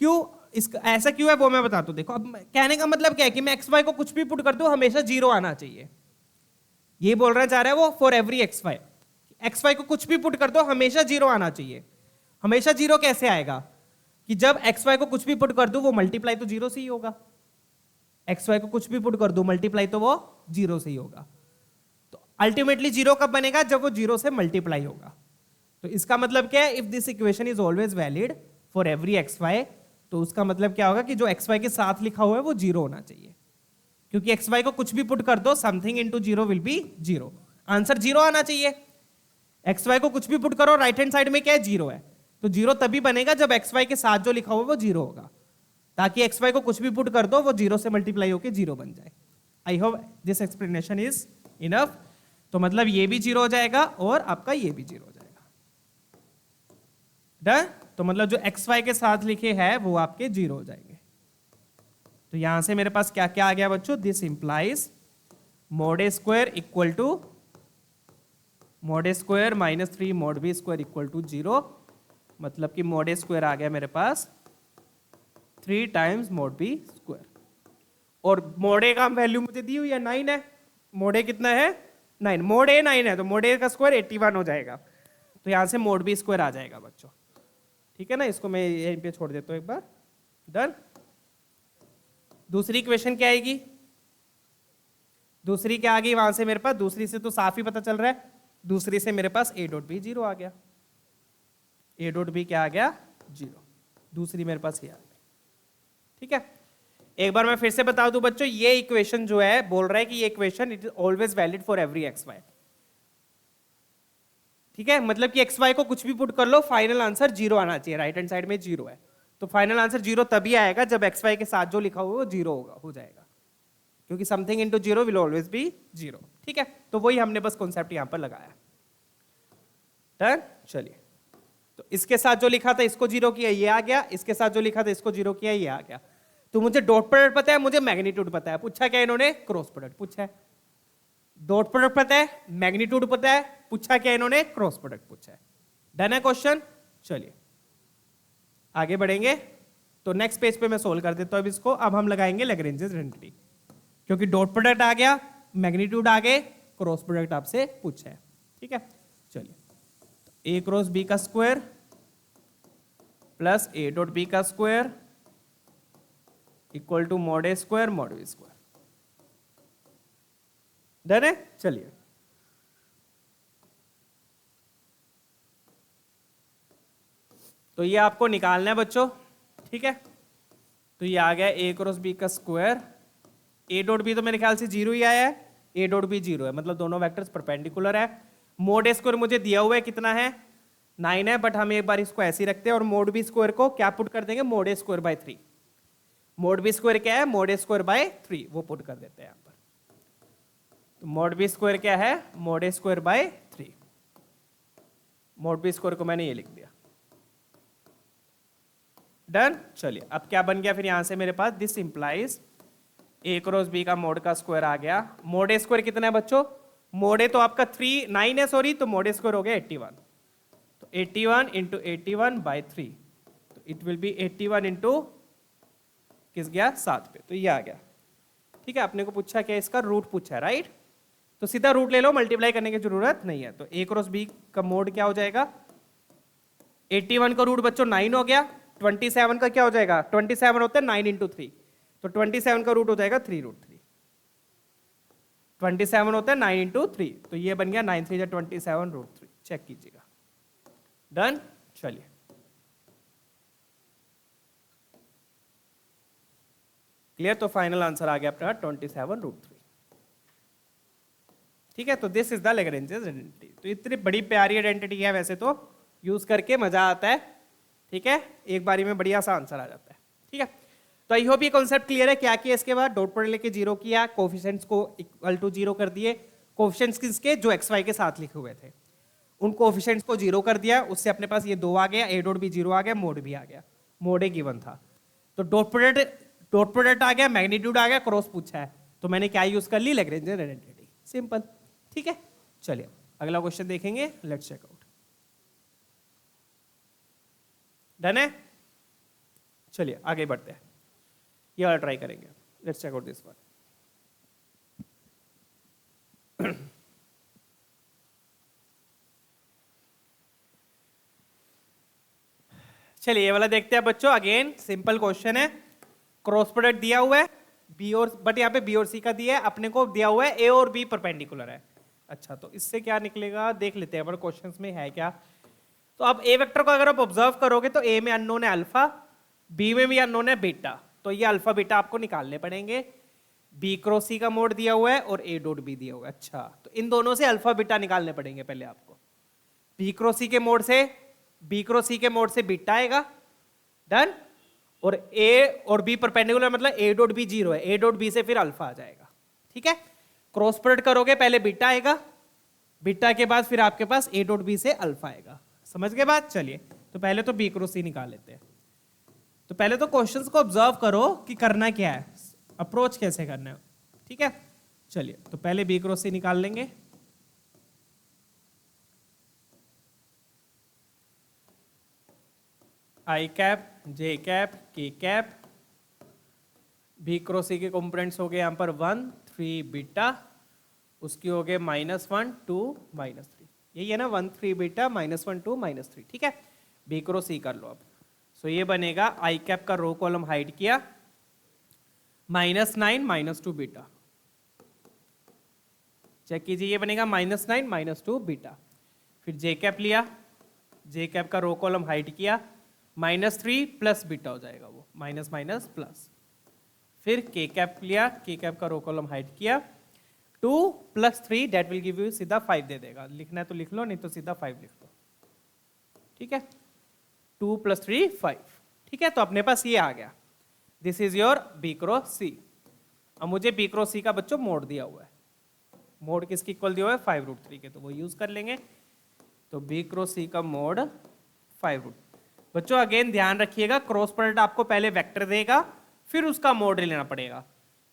क्यों इसका ऐसा क्यों है वो मैं बताता हूं। देखो, अब कहने का मतलब क्या है कि मैं एक्स वाई को कुछ भी पुट कर दूं हमेशा जीरो आना चाहिए। ये बोलना चाह रहा है वो for every X Y. X Y को कुछ भी पुट कर दो हमेशा जीरो आना चाहिए। हमेशा जीरो कैसे आएगा कि जब एक्स वाई को कुछ भी पुट कर दो वो मल्टीप्लाई तो जीरो से ही होगा। एक्स वाई को कुछ भी पुट कर दो मल्टीप्लाई तो वो जीरो से ही होगा। तो अल्टीमेटली जीरो कब बनेगा? जब वो जीरो से मल्टीप्लाई होगा। तो इसका मतलब क्या है? If this equation is always valid for every X Y, तो उसका मतलब क्या होगा कि जो एक्स वाई के साथ लिखा हुआ है वो जीरो होना चाहिए, क्योंकि एक्स वाई को कुछ भी पुट कर दो something into zero will be zero. Answer zero आना चाहिए। एक्स वाई को कुछ भी पुट करो, राइट हैंड साइड में क्या है? जीरो है। तो जीरो तभी बनेगा जब एक्स वाई के साथ जो लिखा हुआ है वो जीरो होगा, ताकि एक्स वाई को कुछ भी पुट कर दो वो जीरो से मल्टीप्लाई होकर जीरो बन जाए। I hope this explanation is enough. तो मतलब ये भी जीरो हो जाएगा और आपका ये भी जीरो हो जाएगा। डन? तो मतलब जो एक्स वाई के साथ लिखे हैं वो आपके जीरो हो जाएंगे। तो यहां से मेरे पास क्या क्या आ गया बच्चों? This implies mod a square equal to mod a square minus 3 mod b square equal to zero. मतलब कि mod a स्क्वायर आ गया मेरे पास 3 टाइम्स mod b स्क्वायर। और mod a का वैल्यू मुझे दी हुई है 9 है। mod a कितना है? 9। mod a 9 है तो mod a का स्क्वायर 81 हो जाएगा। तो यहां से mod b स्क्वायर आ जाएगा बच्चों। ठीक है ना? इसको मैं यहीं पे छोड़ देता हूं एक बार। डन? दूसरी इक्वेशन क्या आएगी? दूसरी क्या आ गई वहां से मेरे पास? दूसरी से तो साफ ही पता चल रहा है। दूसरी से मेरे पास a डॉट बी जीरो आ गया। a डॉट बी क्या आ गया? जीरो। दूसरी मेरे पास ये आ गई। ठीक है, एक बार मैं फिर से बता दूं बच्चों, ये इक्वेशन जो है बोल रहा है कि ये equation it is always valid for every X Y. ठीक है, मतलब कि एक्स वाई को कुछ भी पुट कर लो फाइनल आंसर जीरो आना चाहिए। राइट हैंड साइड में जीरो है तो फाइनल आंसर जीरो तभी आएगा जब एक्स वाई के साथ जो लिखा हुआ वो जीरो होगा, हो जाएगा, क्योंकि something into zero will always be zero. ठीक है, तो वही हमने बस कॉन्सेप्ट यहां पर लगाया। डन? चलिए, तो इसके साथ जो लिखा था इसको जीरो किया, ये आ गया। इसके साथ जो लिखा था इसको जीरो किया, ये आ गया। तो मुझे डॉट प्रोडक्ट पता है, मुझे मैग्नीट्यूड पता है। पूछा क्या इन्होंने? क्रॉस प्रोडक्ट पूछा है। डॉट प्रोडक्ट पता है, मैग्नीट्यूड पता है, पूछा क्या इन्होंने? क्रॉस प्रोडक्ट पूछा है। डन है क्वेश्चन? चलिए आगे बढ़ेंगे। तो नेक्स्ट पेज पे मैं सोल्व कर देता हूं अब इसको। अब हम लगाएंगे लैग्रेंजेस आइडेंटिटी, क्योंकि डॉट प्रोडक्ट आ गया, मैग्नीट्यूड आ गए, क्रॉस प्रोडक्ट आपसे पूछा है। ठीक है, चलिए, ए क्रॉस बी का square plus A dot B का square equal to mod a square mod b square. Done है? चलिए, तो ये आपको निकालना है बच्चों। ठीक है, तो ये आ गया ए क्रॉस बी का स्क्वायर। ए डॉट बी तो मेरे ख्याल से जीरो ही आया है, ए डॉट बी जीरो है, मतलब दोनों वेक्टर्स परपेंडिकुलर है। मोड ए स्क्वायर मुझे दिया हुआ है कितना है? 9 है, बट हम एक बार इसको ऐसे ही रखते हैं और मोड बी स्क्वायर को क्या पुट कर देंगे? Mod A square by 3। Mod B square क्या है? मोड ए स्क्वायर बाय 3, वो पुट कर देते हैं यहां पर। तो मोड बी स्क्वायर क्या है? Mod A square by 3। Mod B square को मैंने ये लिख दिया। डन? चलिए, अब क्या बन गया फिर यहां से मेरे पास? This implies A cross B का मोड का स्क्वायर आ गया। मोड ए स्क्वायर कितना है बच्चों? मोड ए तो आपका 9 है, सॉरी, तो मोड ए स्क्वायर हो गया 81। तो 81 इंटू 81 बाई 3, तो इट विल बी 81 इंटू किस गया? 7 पे, तो ये आ गया। ठीक है, अपने को पूछा क्या? इसका रूट पूछा है, राइट? तो सीधा रूट ले लो, मल्टीप्लाई करने की जरूरत नहीं है। तो ए क्रॉस बी का मोड क्या हो जाएगा? 81 का रूट बच्चों 9 हो गया। 27 का क्या हो जाएगा? 27 होता है 9 इंटू 3, तो 27 का रूट हो जाएगा 3 रूट 3। 27 होता है 9 इंटू 3, तो ये बन गया 9 3 27 रूट 3। चेक कीजिएगा। डन? चलिए, क्लियर? तो फाइनल आंसर आ गया अपना 27 रूट 3। ठीक है, तो this is the Lagrange's identity. तो इतनी बड़ी प्यारी आइडेंटिटी है, वैसे तो यूज करके मजा आता है। ठीक है, एक बारी में बढ़िया सा आंसर आ जाता है। ठीक है, तो आई होप ये कॉन्सेप्ट क्लियर है। क्या किया इसके बाद, डॉट प्रोडक्ट लेके जीरो किया, कोफिशिएंट्स को इक्वल टू जीरो कर दिए। कोफिशिएंट्स किसके, जो एक्स वाई के साथ लिखे हुए थे, उन कोफिशिएंट्स को जीरो कर दिया। उससे अपने पास ये 2 आ गया, ए डॉट बी जीरो आ गया, मोड भी आ गया। मोड ए गिवन था, तो डॉट प्रोडक्ट आ गया, मैग्नीट्यूड आ गया, क्रॉस पूछा है, तो मैंने क्या यूज कर ली, लैग्रेंजियन आइडेंटिटी। सिंपल, ठीक है। चलिए अगला क्वेश्चन देखेंगे, लेट्स चेक आउट। डन है, चलिए आगे बढ़ते हैं, ये वाला ट्राई करेंगे। Let's check out this one. चलिए ये वाला देखते हैं बच्चों। अगेन सिंपल क्वेश्चन है, क्रॉस प्रोडक्ट दिया हुआ है बी और, बट यहाँ पे बी और सी का दिया है, अपने को दिया हुआ है ए और बी परपेंडिकुलर है। अच्छा, तो इससे क्या निकलेगा देख लेते हैं, हमारे क्वेश्चंस में है क्या। तो अब ए वेक्टर को अगर आप ऑब्जर्व करोगे तो ए में अननोन है अल्फा, बी में भी अननोन है बीटा, तो ये अल्फा बीटा आपको निकालने पड़ेंगे। बी क्रॉस सी का मोड दिया हुआ है और ए डॉट बी दिया हुआ है। अच्छा, तो इन दोनों से अल्फा बीटा निकालने पड़ेंगे पहले आपको। बी क्रॉस सी के मोड से, बी क्रॉस सी के मोड से बीटा आएगा, डन। और ए और बी परपेंडिकुलर मतलब ए डॉट बी जीरो है, ए डॉट बी से फिर अल्फा आ जाएगा, ठीक है। क्रॉस प्रोडक्ट करोगे पहले बीटा आएगा, बीटा के बाद फिर आपके पास ए डॉट बी से अल्फा आएगा। समझ गए बात। चलिए तो पहले तो बी क्रॉस सी निकाल लेते हैं। तो पहले तो क्वेश्चंस को ऑब्जर्व करो कि करना क्या है, अप्रोच कैसे करना है, ठीक है। चलिए तो पहले बी क्रॉस सी निकाल लेंगे। आई कैप, जे कैप, के कैप, बी क्रॉस सी के कंपोनेंट्स हो गए यहाँ पर 1 3 बीटा, उसकी हो गए -1 2 -3, यही है ना 1 3 बीटा -1 2 -3, ठीक है। बी क्रॉस सी कर लो अब। सो ये बनेगा आई कैप का रो कॉलम हाइड किया, -9 -2 बीटा, चेक कीजिए ये बनेगा -9 -2 बीटा। फिर जे कैप लिया, जे कैप का रो कॉलम हाइड किया, -3 प्लस बीटा हो जाएगा वो, माइनस माइनस प्लस। फिर के कैप लिया, के कैप का रो कॉलम हाइड किया, 2 + 3 डेट विल गिव यू सीधा 5 दे देगा। लिखना है तो लिख लो, नहीं तो सीधा 5 लिख दो, ठीक है। 2 + 3 5, ठीक है। तो अपने पास ये आ गया, this is your B cross C. अब मुझे बी क्रॉस सी का बच्चों मोड दिया हुआ है, मोड किसके इक्वल दिया हुआ है 5√3 के, तो वो यूज कर लेंगे। तो बी क्रॉस सी का मोड 5√3। बच्चों अगेन ध्यान रखिएगा, क्रॉस प्रोडक्ट आपको पहले वेक्टर देगा, फिर उसका मोड लेना पड़ेगा।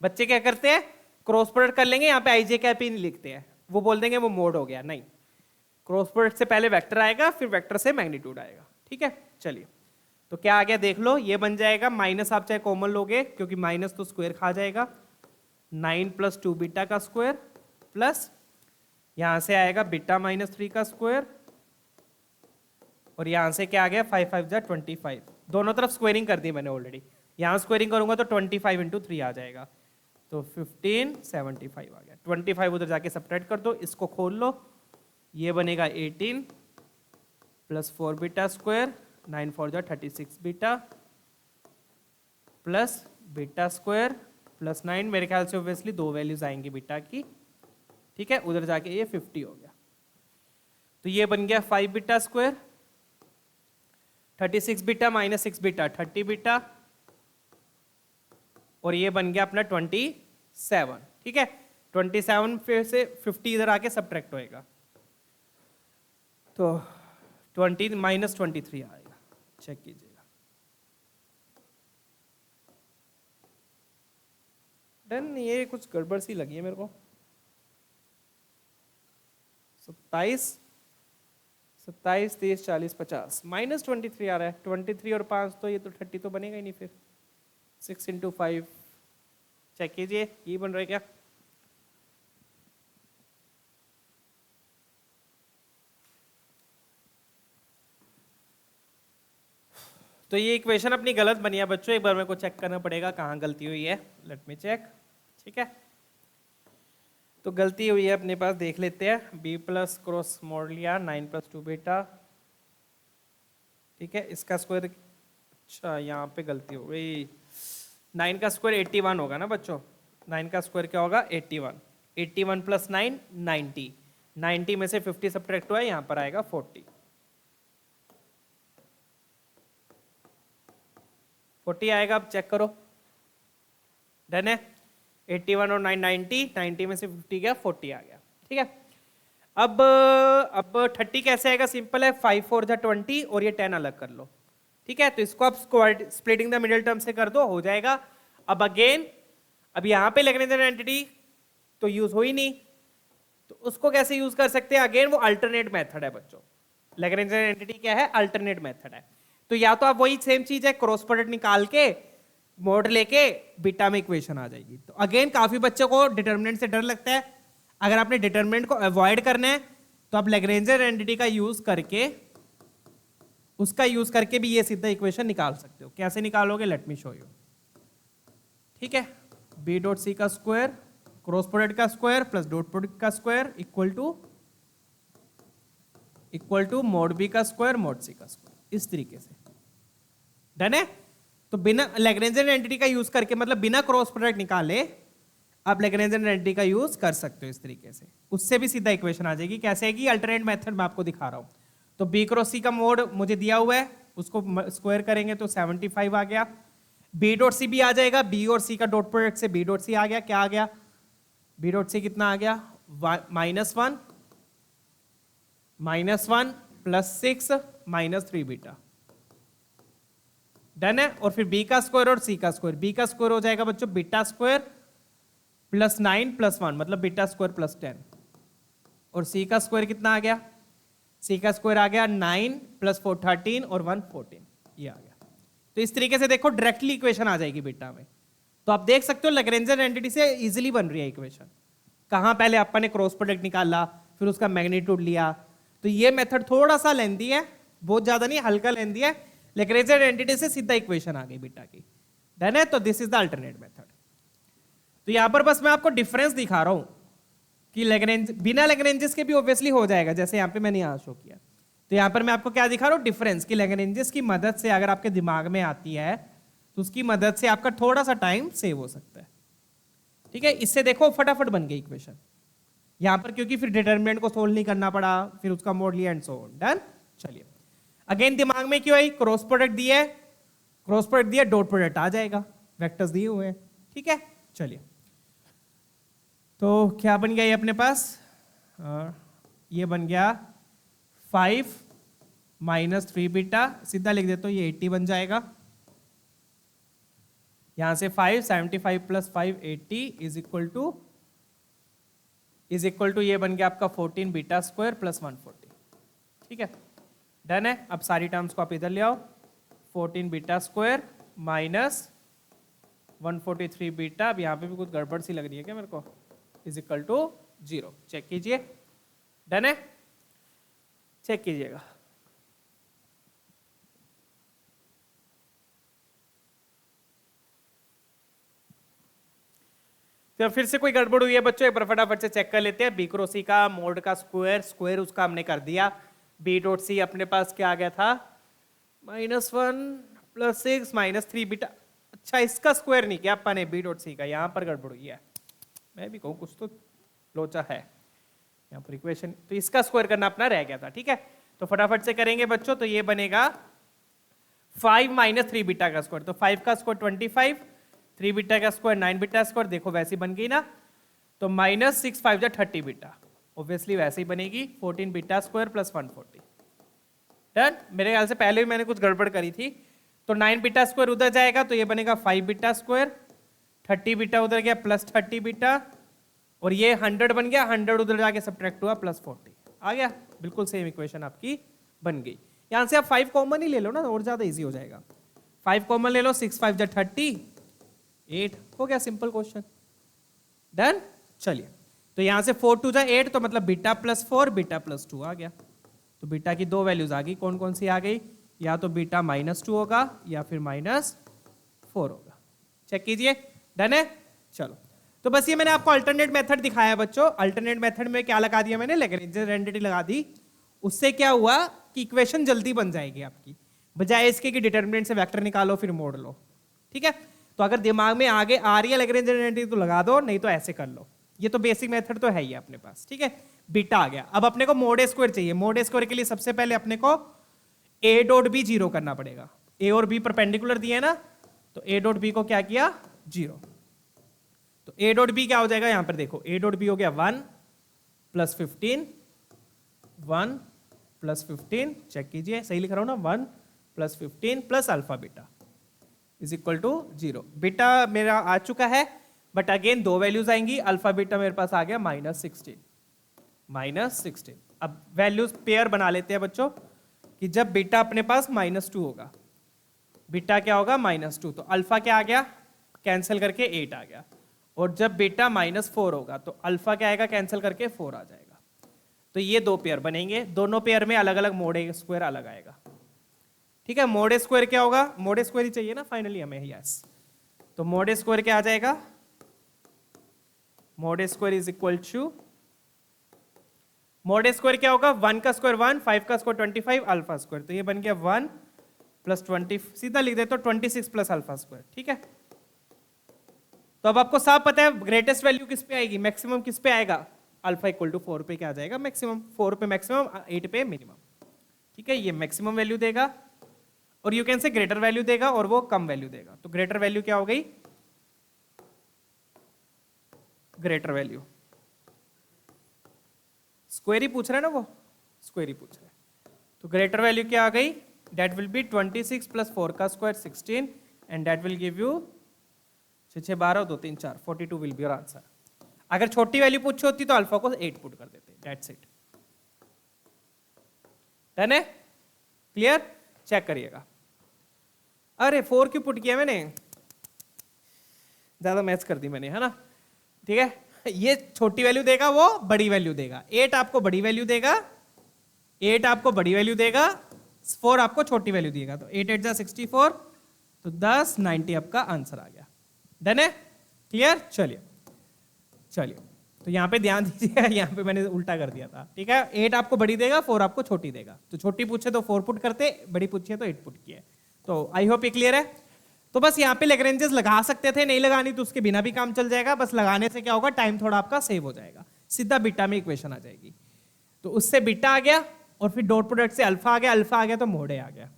बच्चे क्या करते हैं, क्रॉस प्रोडक्ट कर लेंगे, यहाँ पे आई जे कैप ही नहीं लिखते हैं, वो बोल देंगे वो मोड हो गया। नहीं, क्रॉस प्रोडक्ट से पहले वेक्टर आएगा, फिर वेक्टर से मैग्नीट्यूड आएगा, ठीक है। चलिए तो क्या आ गया देख लो, ये बन जाएगा माइनस, आप चाहे कॉमन लोगे क्योंकि माइनस तो स्क्वायर खा जाएगा, 9 + 2 बीटा का स्क्वायर, प्लस यहां से आएगा बीटा -3 का स्क्वायर, और यहां से क्या आ गया 5 5 जा 25, दोनों तरफ स्क्वायरिंग कर दी मैंने ऑलरेडी। यहां स्क्वायरिंग करूंगा तो 25 × 3 आ जाएगा, तो 1575 आ गया। 25 उधर जाके सब्ट्रैक्ट कर दो, इसको खोल लो, ये बनेगा 18 + 4 बीटा स्क्वायर, 9 4 जा 36 beta, plus beta square plus 9, मेरे ख्याल से ऑब्वियसली 2 वैल्यूज आएंगी बीटा की, ठीक है। उधर जाके ये 50 हो गया, तो ये बन गया 5 beta square, 36 beta -6 beta 30 beta, और ये बन गया अपना 27, ठीक है। 27 फिर से 50 इधर आके सब्ट्रैक्ट होएगा, तो 20 -23 आएगा, चेक कीजिएगा। डन, ये कुछ गड़बड़ सी लगी है मेरे को। 27 27 30 40 50 -23 आ रहा है, 23 और 5 तो ये तो 30 तो बनेगा ही नहीं, फिर 6 × 5, चेक कीजिए ये बन रहा है क्या। तो ये इक्वेशन अपनी गलत बनी है बच्चों, एक बार मेरे को चेक करना पड़ेगा कहाँ गलती हुई है, लेट मी चेक, ठीक है। तो गलती हुई है अपने पास, देख लेते हैं। बी प्लस क्रॉस मोड लिया, 9 + 2 बीटा, ठीक है। इसका स्क्वायर, अच्छा यहाँ पे गलती हो गई, 9 का स्क्वायर 81 होगा ना बच्चों, 9 का स्क्वायर क्या होगा 81, 81 + 9 90, 90 में से 50 सब्ट्रैक्ट हुआ है, यहाँ पर आएगा 40, 40 आएगा। अब चेक करो, डन है। 81 और 990, 90 में से 50 गया, 40 आ गया। ठीक है, अब 30 कैसे आएगा? सिंपल है, 5 4 जा 20 और ये 10 अलग कर लो। ठीक है, तो इसको आप स्प्लिटिंग द मिडिल टर्म से कर दो, हो जाएगा। अब अगेन अब यहाँ पे लैग्रेंजियन आइडेंटिटी तो यूज हो ही नहीं, तो उसको कैसे यूज कर सकते हैं? अगेन वो अल्टरनेट मेथड है बच्चों। लैग्रेंजियन आइडेंटिटी क्या है? अल्टरनेट मेथड है। तो या तो आप वही सेम चीज है, क्रॉस प्रोडक्ट निकाल के मोड लेके बीटा में इक्वेशन आ जाएगी। तो अगेन काफी बच्चों को डिटर्मिनेंट से डर लगता है। अगर आपने डिटर्मिनेंट को अवॉइड करना है तो आप लैग्रेंजियन आइडेंटिटी का यूज करके, उसका यूज करके भी ये सीधा इक्वेशन निकाल सकते हो। कैसे निकालोगे? Let me show you. ठीक है, बी डॉट सी का स्क्वायर क्रॉस प्रोडक्ट का स्क्वायर प्लस डॉट प्रोडक्ट का square equal to mod B का स्क्वायर मोड सी का स्क्वायर, इस तरीके से। डन है। तो बिना लैग्रेंजियन आइडेंटिटी का यूज करके, मतलब बिना क्रॉस प्रोडक्ट निकाले आप लैग्रेंजियन आइडेंटिटी का यूज कर सकते हो इस तरीके से। उससे भी सीधा इक्वेशन आ जाएगी। कैसे आएगी? अल्टरनेट मेथड मैं आपको दिखा रहा हूं। तो बी क्रॉस सी का मोड मुझे दिया हुआ है, उसको स्क्वायर करेंगे तो 75 आ गया। बी डॉट सी भी आ जाएगा, बी और सी का डॉट प्रोडक्ट से बी डॉट सी आ गया। क्या आ गया? बी डॉट सी कितना आ गया? -1 प्लस 6 -3 बीटा। डन है। और फिर बी का स्क्वायर और सी का स्क्वायर, बी का स्क्वायर हो जाएगा बच्चों बीटा स्क्वायर प्लस 9 प्लस 1, मतलब बीटा स्क्वायर प्लस 10। और सी का स्क्वायर कितना आ गया? सी का स्क्वायर आ गया 9 प्लस 4 13 और 1 14, ये आ गया। तो इस तरीके से देखो डायरेक्टली इक्वेशन आ जाएगी बीटा में। तो आप देख सकते हो लैग्रेंजियन आइडेंटिटी से इजीली बन रही है इक्वेशन। कहां पहले अपन ने क्रॉस प्रोडक्ट निकाला, फिर उसका मैग्नीट्यूड लिया। तो ये मेथड थोड़ा सा लेंदी है, बहुत ज्यादा नहीं, हल्का लेंदी है। लैग्रेंजियन आइडेंटिटी से सीधा इक्वेशन आ गई बीटा की। डन है। तो this is the alternate method. तो यहां पर बस मैं आपको डिफरेंस दिखा रहा हूं कि लैग्रेंज बिना लैग्रेंजेस के भी ऑब्वियसली हो जाएगा, जैसे यहां पे मैंने यहां शो किया। तो यहां पर मैं आपको क्या दिखा रहा हूं? डिफरेंस की लैग्रेंजेस की मदद से अगर आपके दिमाग में आती है तो उसकी मदद से आपका थोड़ा सा टाइम सेव हो सकता है। ठीक है, इससे देखो फटाफट बन गई इक्वेशन यहां पर, क्योंकि फिर डिटरमिनेंट को सोल्व नहीं करना पड़ा, फिर उसका मोड लिया एंड सो ऑन। डन। चलिए अगेन दिमाग में क्यों आई? क्रॉस प्रोडक्ट दिया है, क्रॉस प्रोडक्ट दिया, डॉट प्रोडक्ट आ जाएगा, वेक्टर्स दिए हुए हैं। ठीक है, चलिए तो क्या बन गया ये अपने पास? ये बन गया 5 -3 बीटा, सीधा लिख देता हूं, ये 80 बन जाएगा। यहां से 5 75 प्लस 5 80 इज इक्वल टू ये बन गया आपका 14 बीटा स्क्वायर प्लस 140। ठीक है, डन है। अब सारी टर्म्स को आप इधर ले आओ, 14 बीटा स्क्वायर माइनस 143 बीटा, अब यहां पे भी कुछ गड़बड़ सी लग रही है क्या मेरे को, इज इक्वल टू 0। चेक कीजिए। डन है, चेक कीजिएगा। तो फिर से कोई गड़बड़ हुई है बच्चों, एक बार फटाफट से चेक कर लेते हैं। बी क्रॉस सी का मोड का स्क्वायर उसका हमने कर दिया। बी डॉट सी अपने पास क्या आ गया था? -1 प्लस 6 -3 बीटा। अच्छा, इसका स्क्वायर नहीं किया अपन ने बी डॉट सी का, यहां पर गड़बड़ हुई है। मैं भी कहूँ कुछ तो लोचा है यहाँ पर इक्वेशन, तो इसका स्क्वायर करना अपना रह गया था। ठीक है, तो फटाफट से करेंगे बच्चों। तो ये बनेगा 5 -3 बीटा का स्क्वायर, तो 5 का स्क्वायर 25, 3 बीटा का स्क्वायर 9 बीटा स्क्वायर, देखो वैसी बन गई ना। तो -6 5 30 बीटा, ऑब्वियसली वैसे ही बनेगी 14 बीटा स्क्वायर प्लस 140। डन। मेरे ख्याल से पहले भी मैंने कुछ गड़बड़ करी थी। तो 9 बीटा स्क्वायर उधर जाएगा तो ये बनेगा 5 बीटा स्क्वायर, 30 बीटा उधर गया प्लस 30 बीटा, और ये 100 बन गया, 100 उधर जाके सब्ट्रैक्ट हुआ प्लस 40 आ गया। बिल्कुल सेम इक्वेशन आपकी बन गई। यहां से आप 5 कॉमन ही ले लो ना, और ज्यादा इजी हो जाएगा। 5 कॉमन ले लो, 6 5 जा 30, 8 हो गया, सिंपल क्वेश्चन। डन। चलिए, तो यहां से 4 2 जा 8, तो मतलब बीटा प्लस 4 बीटा प्लस 2 आ गया। तो बीटा की 2 वैल्यूज आ गई, कौन कौन सी आ गई? या तो बीटा -2 होगा या फिर -4 होगा। चेक कीजिए। डन है। चलो, तो बस ये मैंने आपको अल्टरनेट मेथड दिखाया बच्चों। अल्टरनेट मेथड में क्या लगा दिया मैंने? लैग्रेंजियन आइडेंटिटी लगा दी। उससे क्या हुआ कि इक्वेशन जल्दी बन जाएगी आपकी, बजाय इसके कि डिटरमिनेंट से वेक्टर निकालो फिर मोड़ लो। ठीक है, तो अगर दिमाग में आगे आ रही है लैग्रेंजियन आइडेंटिटी तो लगा दो, नहीं तो ऐसे कर लो। ये तो बेसिक मेथड तो है ही अपने पास। ठीक है, बीटा आ गया। अब अपने को मोड ए स्क्वायर चाहिए। मोड ए स्क्वायर के लिए सबसे पहले अपने को ए डॉट बी 0 करना पड़ेगा। ए और बी परपेंडिकुलर दिए ना, तो ए डॉट बी को क्या किया? 0। ए डॉट बी क्या हो जाएगा, यहां पर देखो ए डॉट बी हो गया 1 प्लस 15, 1 प्लस 15, चेक कीजिए सही लिख रहा हूं ना, 1 plus 15 plus alpha beta is equal to 0। Beta मेरा आ चुका है, बट अगेन दो वैल्यूज आएंगी, अल्फा बीटा मेरे पास आ गया -16। अब वैल्यूज पेयर बना लेते हैं बच्चों कि जब बीटा अपने पास -2 होगा, बीटा क्या होगा -2, तो अल्फा क्या आ गया, कैंसिल करके 8 आ गया, और जब बीटा -4 होगा तो अल्फा क्या आएगा, कैंसिल करके 4 आ जाएगा। तो ये दो पेयर बनेंगे, दोनों पेयर में अलग अलग मोड स्क्वायर अलग आएगा। ठीक है, मोड स्क्वायर क्या होगा, मोड स्क्वायर ही चाहिए ना फाइनली हमें, यस। तो मोड स्क्वायर क्या आ जाएगा, mod square is equal to, mod square क्या होगा, 1 का स्क्वायर 1, 5 का स्क्वायर 25, अल्फा स्क्वायर, तो ये बन गया 1 प्लस 20, सीधा लिख देते तो 26 प्लस अल्फा स्क्वायर। ठीक है, तो अब आपको साफ पता है ग्रेटेस्ट वैल्यू किस पे आएगी, मैक्सिमम किस पे आएगा, अल्फा इक्वल टू 4 पे क्या आ जाएगा, मैक्सिमम। 4 पे मैक्सिमम, 8 पे मिनिमम। ठीक है, ये मैक्सिमम वैल्यू देगा, और you can say greater value देगा, और वो कम वैल्यू देगा। तो ग्रेटर वैल्यू क्या हो गई, ग्रेटर वैल्यू स्क्वायर ही पूछ रहा है ना, वो स्क्वायर ही पूछ रहा है, तो ग्रेटर वैल्यू क्या आ गई, दैट विल बी 26 प्लस 4 का square 16, and that will give you 6 6 12 2 3 4 42 will be your answer. अगर छोटी वैल्यू पूछी होती तो अल्फा को 8 पुट कर देते, दैट्स इट। डन है, क्लियर, चेक करिएगा। अरे 4 क्यों पुट किया मैंने, ज्यादा मैच कर दी मैंने, है ना। ठीक है, ये छोटी वैल्यू देगा, वो बड़ी वैल्यू देगा, 8 आपको बड़ी वैल्यू देगा, 8 आपको बड़ी वैल्यू देगा, 4 आपको छोटी वैल्यू देगा, तो 8 8 जा 64, तो 10 90 आपका आंसर आ गया। डन है, क्लियर, चलिए चलिए, तो यहाँ पे ध्यान दीजिएगा, यहाँ पे मैंने उल्टा कर दिया था। ठीक है, 8 आपको बड़ी देगा, 4 आपको छोटी देगा, तो छोटी पूछे तो 4 पुट करते, बड़ी पूछे तो 8 पुट किए। तो आई होप ये क्लियर है। तो बस यहाँ पे लैग्रेंजेस लगा सकते थे, नहीं लगानी तो उसके बिना भी काम चल जाएगा, बस लगाने से क्या होगा, टाइम थोड़ा आपका सेव हो जाएगा, सीधा बीटा में इक्वेशन आ जाएगी। तो उससे बीटा आ गया, और फिर डॉट प्रोडक्ट से अल्फा आ गया, अल्फा आ गया तो मोड ए आ गया।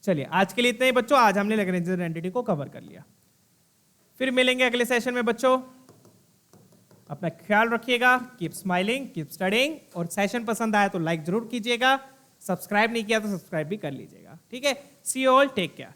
चलिए आज के लिए इतना ही बच्चों, आज हमने लैग्रेंज आइडेंटिटी को कवर कर लिया। फिर मिलेंगे अगले सेशन में बच्चों, अपना ख्याल रखिएगा, कीप स्माइलिंग, कीप स्टडिंग, और सेशन पसंद आया तो लाइक जरूर कीजिएगा, सब्सक्राइब नहीं किया तो सब्सक्राइब भी कर लीजिएगा। ठीक है, सी यू ऑल, टेक केयर।